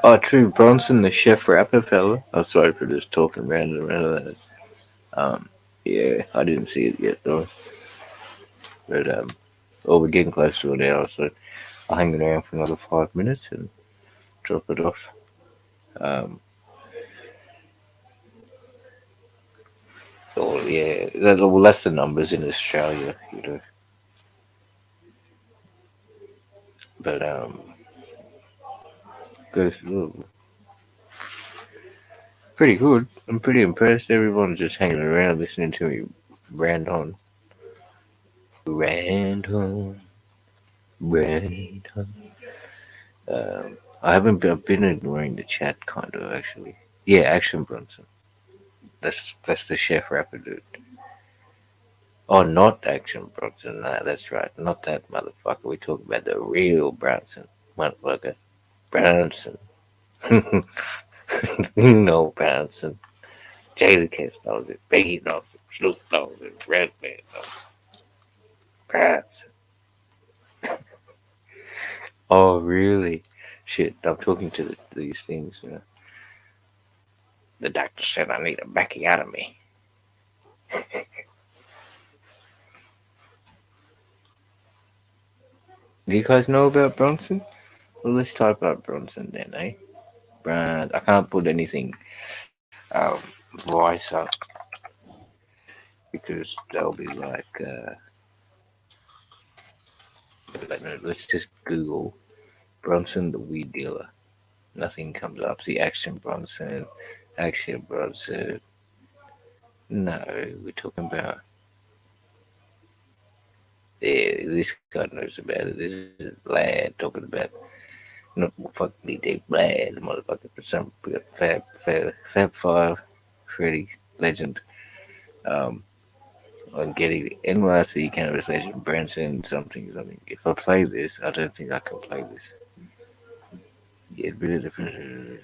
Oh, true, Bronson, the chef rapper fella. I'm sorry for just talking random around that. Yeah, I didn't see it yet though. But well, we're getting close to an hour, so I'll hang around for another 5 minutes and drop it off. Um, oh yeah, well, that's the numbers in Australia. But goes pretty good. I'm pretty impressed. Everyone's just hanging around listening to me rant on, rant on, rant on. I haven't been, I've been ignoring the chat kind of actually. Yeah, Action Bronson. That's the chef rapper dude. Oh, not Action Bronson. Nah, that's right. Not that motherfucker. We talk about the real Bronson, motherfucker. Bronson. Bronson. Jadakiss knows it. Biggie knows it. Snoop knows it. Redman knows it. Bronson. Oh, really? Shit, I'm talking to these things. The doctor said I need a backiotomy. Do you guys know about Bronson? Well, let's talk about Bronson then, eh? Brand. I can't put anything voice up because they'll be like, let's just Google Bronson the weed dealer. Nothing comes up. See Action Bronson, Action Bronson. No, we're talking about Yeah, this guy knows about it. This is Lad talking about not fucking Dave Lad, motherfucker, but some Fab Five, Freddy Legend. Um, on getting NYC Cannabis Legend Branson something. If I play this, I don't think I can play this. Get rid of the.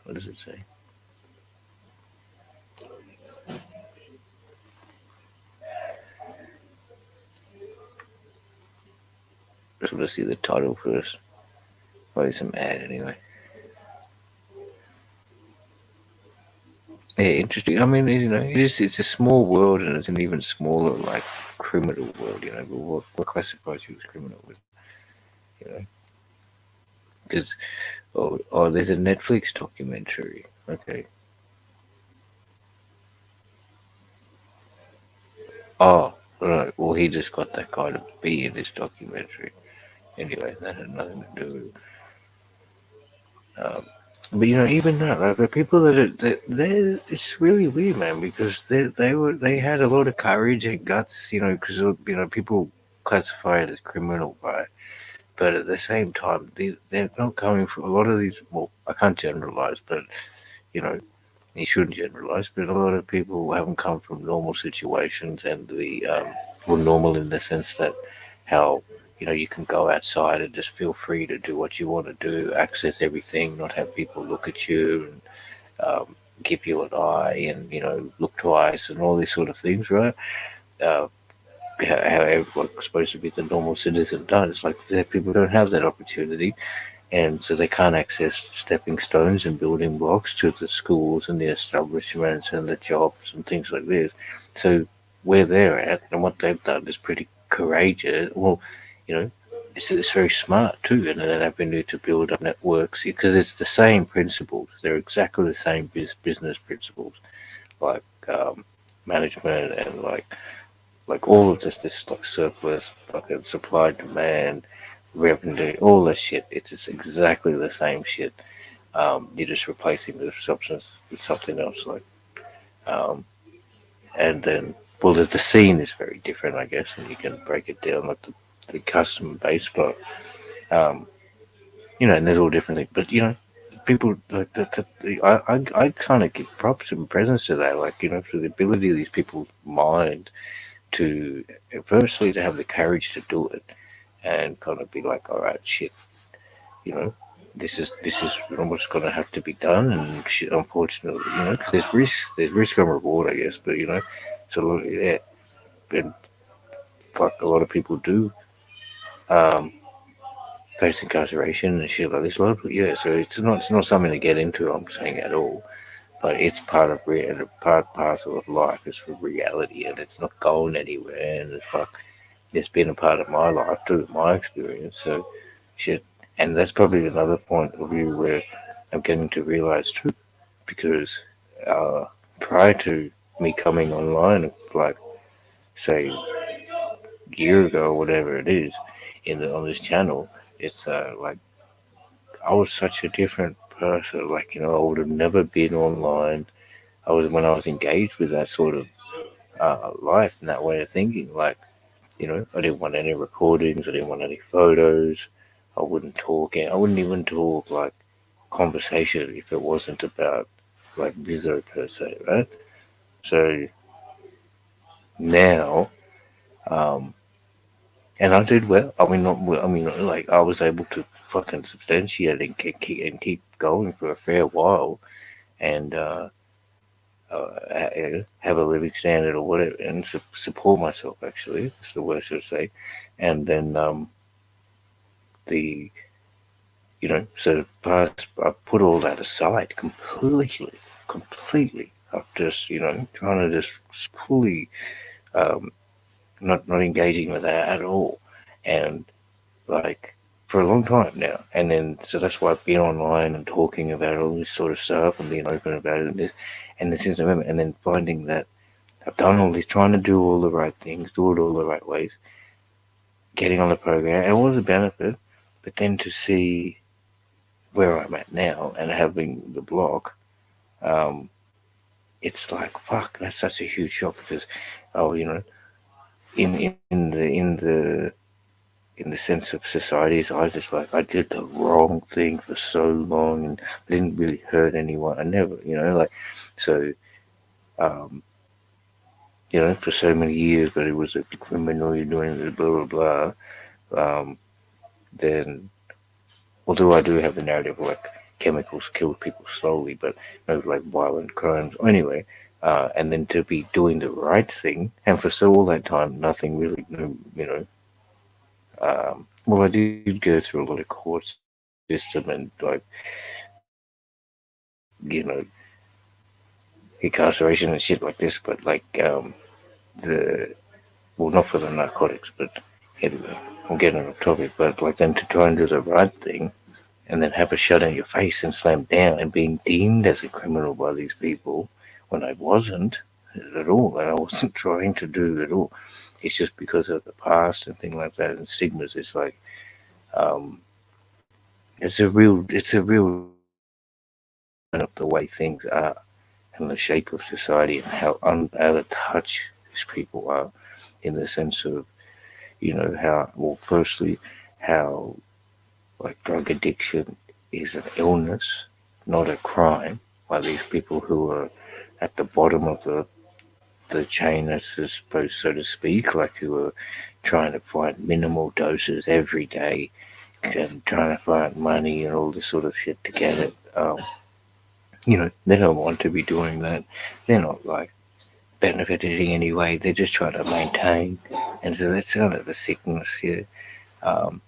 What does it say? Just want to see the title first. Play some ad anyway. Yeah, interesting. I mean, it's a small world and it's an even smaller, like, criminal world, but what classifies you as criminal, you know? Because, there's a Netflix documentary. Okay. Oh, right. Well, he just got that guy to be in this documentary. Anyway, that had nothing to do with. Um, but even that, like the people they it's really weird, man, because they had a lot of courage and guts, because people classify it as criminal, right? But at the same time, they're not coming from a lot of these. Well, I can't generalize, but you know, you shouldn't generalize. But a lot of people haven't come from normal situations, and normal in the sense that how you can go outside and just feel free to do what you want to do, access everything, not have people look at you and give you an eye, and look twice, and all these sort of things, right? Uh, how everyone's supposed to be the normal citizen does. Like people don't have that opportunity, and so they can't access stepping stones and building blocks to the schools and the establishments and the jobs and things like this. So where they're at and what they've done is pretty courageous. Well, you know, it's very smart too, and an avenue to build up networks because it's the same principles. They're exactly the same business principles, like management and like all of this like surplus, fucking supply demand, revenue, all this shit. It's just exactly the same shit. You're just replacing the substance with something else, like, um, and then the scene is very different, I guess, and you can break it down like the customer base, but um, and there's all different things, but people like I kind of give props and presence to that, like for the ability of these people's mind to firstly to have the courage to do it and kind of be like, all right, shit, you know, this is what's going to have to be done, and shit, unfortunately, because there's risk and reward, I guess, but so yeah, and fuck, a lot of people do um, face incarceration and shit like this. A lot of people, yeah, so it's not something to get into. I'm saying at all, but it's part of parcel of life. It's for reality, and it's not going anywhere. And it's been a part of my life too, my experience. So shit, and that's probably another point of view where I'm getting to realize too, because uh, prior to me coming online, like say a year ago, whatever it is, on this channel, it's like I was such a different person. Like I would have never been online. I was engaged with that sort of life and that way of thinking. Like I didn't want any recordings. I didn't want any photos. I wouldn't talk. I wouldn't even talk like conversation if it wasn't about like Bizzo per se, right? So now, um, and I did well. I mean, not well. I mean, like I was able to fucking substantiate and keep going for a fair while, and have a living standard or whatever, and support myself. Actually, that's the word I should say. And then the so past, I put all that aside completely. I'm just trying to just fully um, not engaging with that at all, and like for a long time now. And then so that's why I've been online and talking about all this sort of stuff and being open about it and this is November, and then finding that I've done all this, trying to do all the right things, do it all the right ways, getting on the program, and it was a benefit. But then to see where I'm at now and having the block, um, it's like fuck. That's such a huge shock because, oh, in the sense of society's eyes, it's like I did the wrong thing for so long and I didn't really hurt anyone. I never, like so. Um, for so many years, but it was a criminal. You're doing it, blah blah blah. Then, although I do have the narrative like chemicals kill people slowly, but no like violent crimes. Anyway, and then to be doing the right thing, and for so all that time, nothing really, well, I did go through a lot of court system and like, incarceration and shit like this, but like, the well, not for the narcotics, but anyway, I'm getting off topic. But like, then to try and do the right thing, and then have a shot in your face and slam down, and being deemed as a criminal by these people when I wasn't at all, and I wasn't trying to do at all. It's just because of the past and things like that and stigmas. It's like, um, it's a real of the way things are and the shape of society and how out of touch these people are, in the sense of, how, well, firstly, how like drug addiction is an illness, not a crime, by these people who are at the bottom of the chain, I suppose, so to speak, like who are trying to find minimal doses every day and trying to find money and all this sort of shit to get it. They don't want to be doing that. They're not like benefiting anyway. They're just trying to maintain, and so that's kind of a sickness here. Um,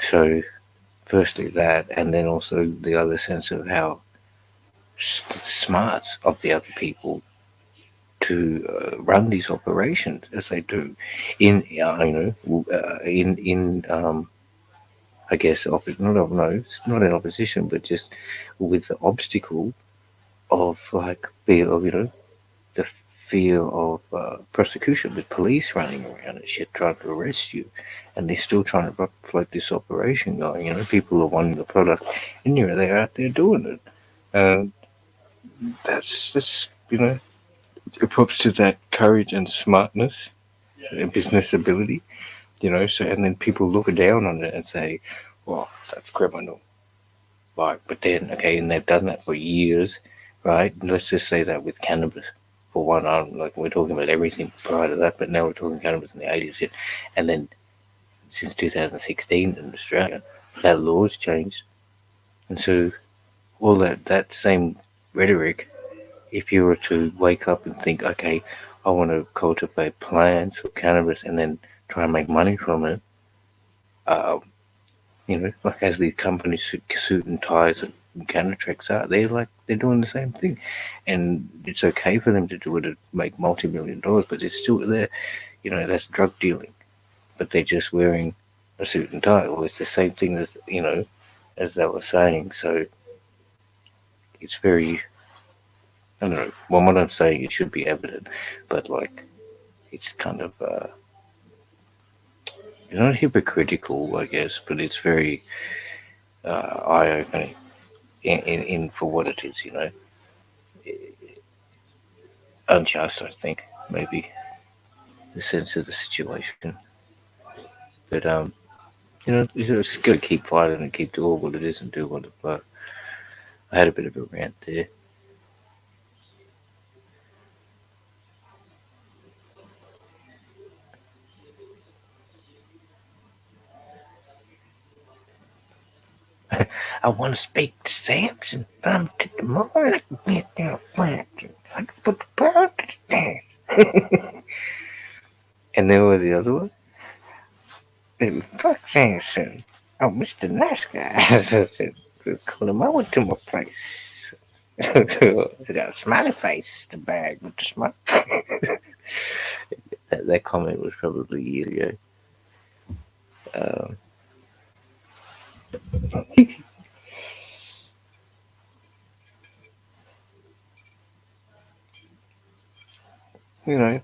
so, firstly that, and then also the other sense of how smarts of the other people to run these operations as they do, in I guess it's not in opposition, but just with the obstacle of like fear of the fear of prosecution, with police running around and shit trying to arrest you, and they're still trying to float this operation going. People are wanting the product, and they're out there doing it. And that's props to that courage and smartness and business ability. So, and then people look down on it and say, "Well, that's criminal." Right, but then okay, and they've done that for years, right? Let's just say that with cannabis, for one, like we're talking about everything prior to that, but now we're talking cannabis in the 80s, and then since 2016 in Australia, that law's changed, and so all that same rhetoric, if you were to wake up and think, okay, I want to cultivate plants or cannabis and then try and make money from it, um, like as these companies, suit and ties and Canatrex are, they're doing the same thing, and it's okay for them to do it to make multi-million dollars, but it's still there. That's drug dealing, but they're just wearing a suit and tie. Well, it's the same thing as they were saying. So it's very, I don't know. Well, what I'm saying, it should be evident, but like it's kind of not hypocritical, I guess, but it's very eye-opening in for what it is. Unjust, I think, maybe the sense of the situation. But you just got to keep fighting and keep doing what it is and do what it. But I had a bit of a rant there. I want to speak to Samson. If I'm to the moon, I can get down flat. I can put the power to the dance. And then what was the other one? Fuck Samson. Oh, Mr. Nice Guy. Call him over to my place. I got a smiley face, the bag with the smiley face. that comment was probably years ago. Um,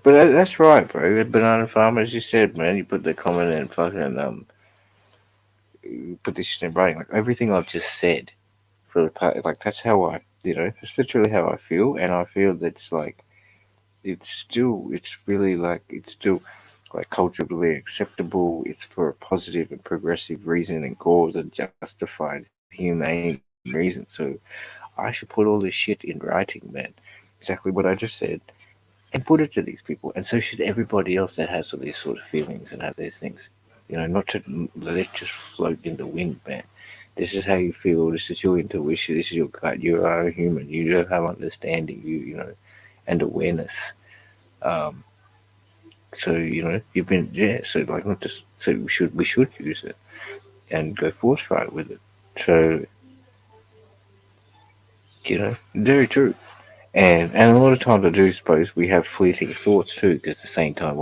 but that's right, bro. The banana farmer, as you said, man, you put the comment in fucking, you put this shit in writing. Like, everything I've just said for the part, like, that's how that's literally how I feel. And I feel that's like, it's really like, it's still, like culturally acceptable. It's for a positive and progressive reason, and goals are justified, humane reason. So I should put all this shit in writing, man. Exactly what I just said, and put it to these people. And so should everybody else that has all these sort of feelings and have these things. Not to let it just float in the wind, man. This is how you feel. This is your intuition. This is your gut. You are a human. You do have understanding. And awareness. Um, so you've been, yeah. So like not just so we should use it and go forthright with it. So very true. And a lot of times I do suppose we have fleeting thoughts too, because at the same time,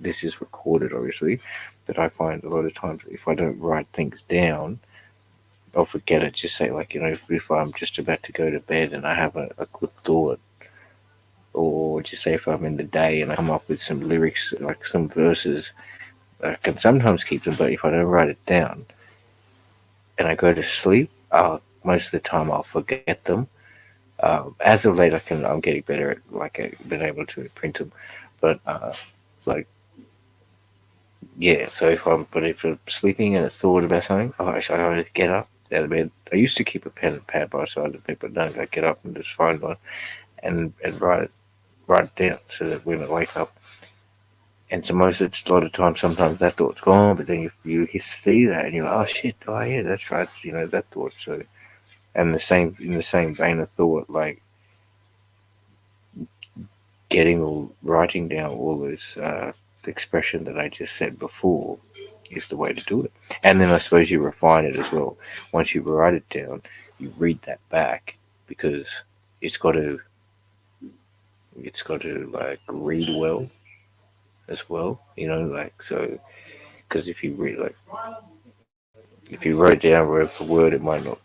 this is recorded obviously, but I find a lot of times if I don't write things down, I'll forget it. Just say like if I'm just about to go to bed and I have a good thought, or just say if I'm in the day and I come up with some lyrics like some verses, I can sometimes keep them, but if I don't write it down and I go to sleep, most of the time I'll forget them. As of late, I'm getting better at like being able to print them, but like yeah. So if I'm sleeping and I thought about something, I just get up out of bed. I used to keep a pen and pad by the side of the bed, but now I get up and just find one and write it down so that when I wake up. And so it's a lot of times, sometimes that thought's gone, but then you see that and you're like, oh shit, oh yeah, that's right, that thought. So, and in the same vein of thought, like writing down all those the expression that I just said before is the way to do it. And then I suppose you refine it as well. Once you write it down, you read that back because it's got to like read well as well. Like so because if you read like if you wrote down word for word, it might not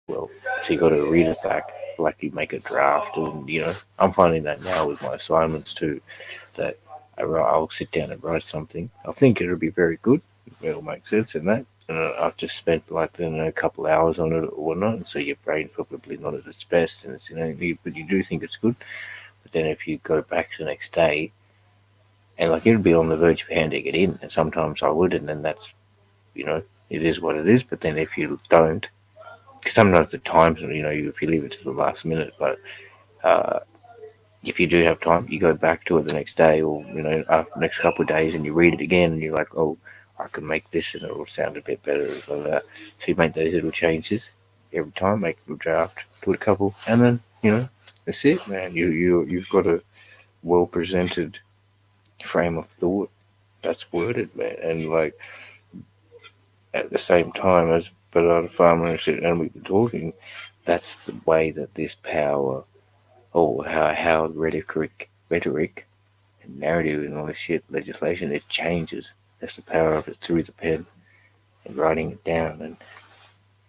well. So you got to read it back like you make a draft, and I'm finding that now with my assignments too. That I'll sit down and write something. I think it'll be very good. It'll make sense in that. And I've just spent like a couple hours on it or whatnot, and so your brain's probably not at its best, and it's but you do think it's good. But then if you go back the next day, and like it'll be on the verge of handing it in, and sometimes I would, and then that's you know it is what it is. But then if you don't, because sometimes the times if you leave it to the last minute, but uh, if you do have time, you go back to it the next day or next couple of days, and you read it again, and you're like, oh, I can make this, and it'll sound a bit better. So you make those little changes every time, make a little draft, do a couple, and then that's it, man. You've got a well presented frame of thought that's worded, man, and like at the same time as Bernard Farmer and we've been talking, that's the way that this power or how rhetoric and narrative and all this shit, legislation, it changes. That's the power of it through the pen and writing it down and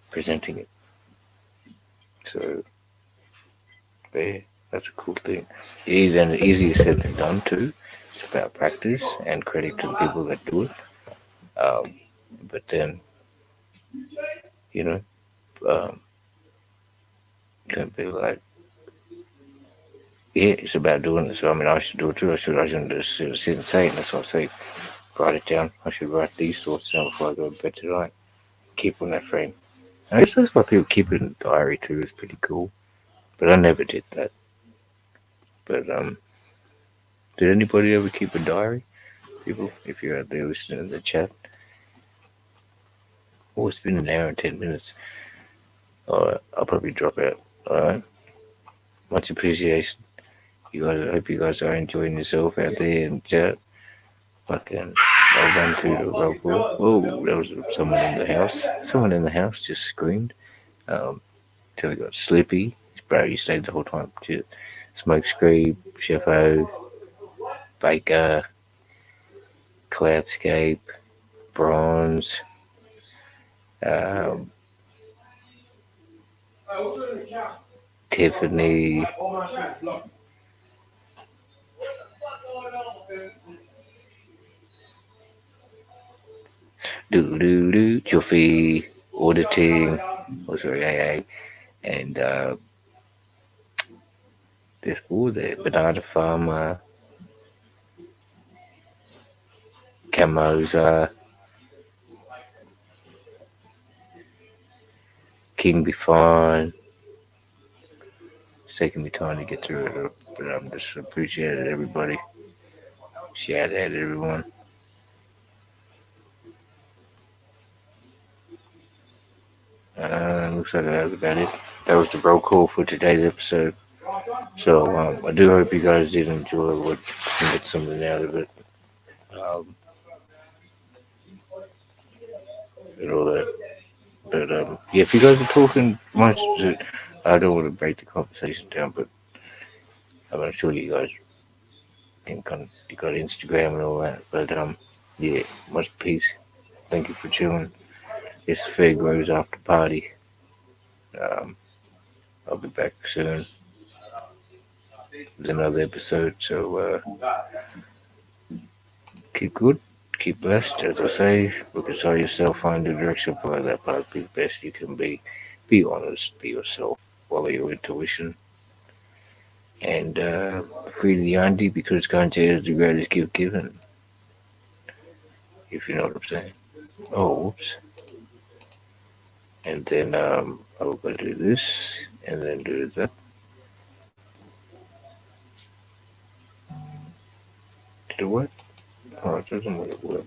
presenting it. So, yeah, that's a cool thing. Easier said than done too. It's about practice and credit to the people that do it. Um, but then, you know, um, you can be like, yeah, it's about doing it. So I mean, I should do it too. I shouldn't just sit and say it. That's what I say. Write it down. I should write these thoughts down before I go to bed tonight. Keep on that frame. I guess that's why people keep it in a diary too. It's pretty cool. But I never did that. But did anybody ever keep a diary? People, if you're out there listening to the chat. Oh, it's been an hour and 10 minutes. Alright, I'll probably drop out. Alright. Much appreciation. You guys, I hope you guys are enjoying yourself out there in chat. Fucking, I'll run through the rope. Oh, there was someone in the house. Someone in the house just screamed. Till he got slippy. Bro, you stayed the whole time. Smoke Scream, Chef O, Baker, Cloudscape, Bronze, um, Tiffany, Juffy, Auditing, sorry, AA, and this, there, Banana Farmer, Camo's King Be Fine. It's taking me time to get through it, but I'm just appreciating everybody. Shout out everyone. Looks like that was about it. That was the bro call for today's episode. So I do hope you guys did enjoy what and get something out of it. And all that. But yeah, if you guys are talking much, I don't want to break the conversation down, but I'm sure you guys you got Instagram and all that. But yeah, much peace. Thank you for chilling. It's Fair Grows After Party. Um, I'll be back soon with another episode. So keep good, keep blessed, as I say. Reconcile yourself, find the direction, follow that path, be the best you can be. Be honest, be yourself, follow your intuition. And free the auntie because ganja is the greatest gift given. If you know what I'm saying. Oh, whoops. And then I'll go do this and then do that. Did it work? Oh, it doesn't work.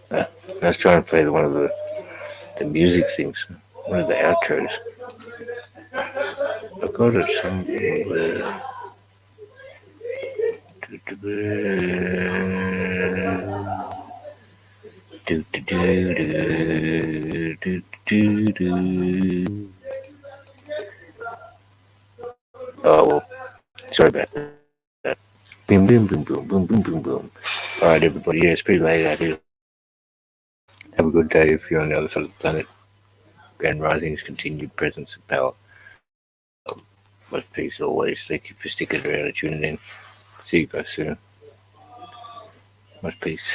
I was trying to play one of the music things, one of the outros. I got it somewhere. Oh, well, sorry about that. Boom, boom, boom, boom, boom, boom, boom, boom. All right, everybody. Yeah, it's pretty late out here. Have a good day if you're on the other side of the planet. Grand Rising's continued presence and power. Much peace always. Thank you for sticking around and tuning in. See you guys soon. Much peace.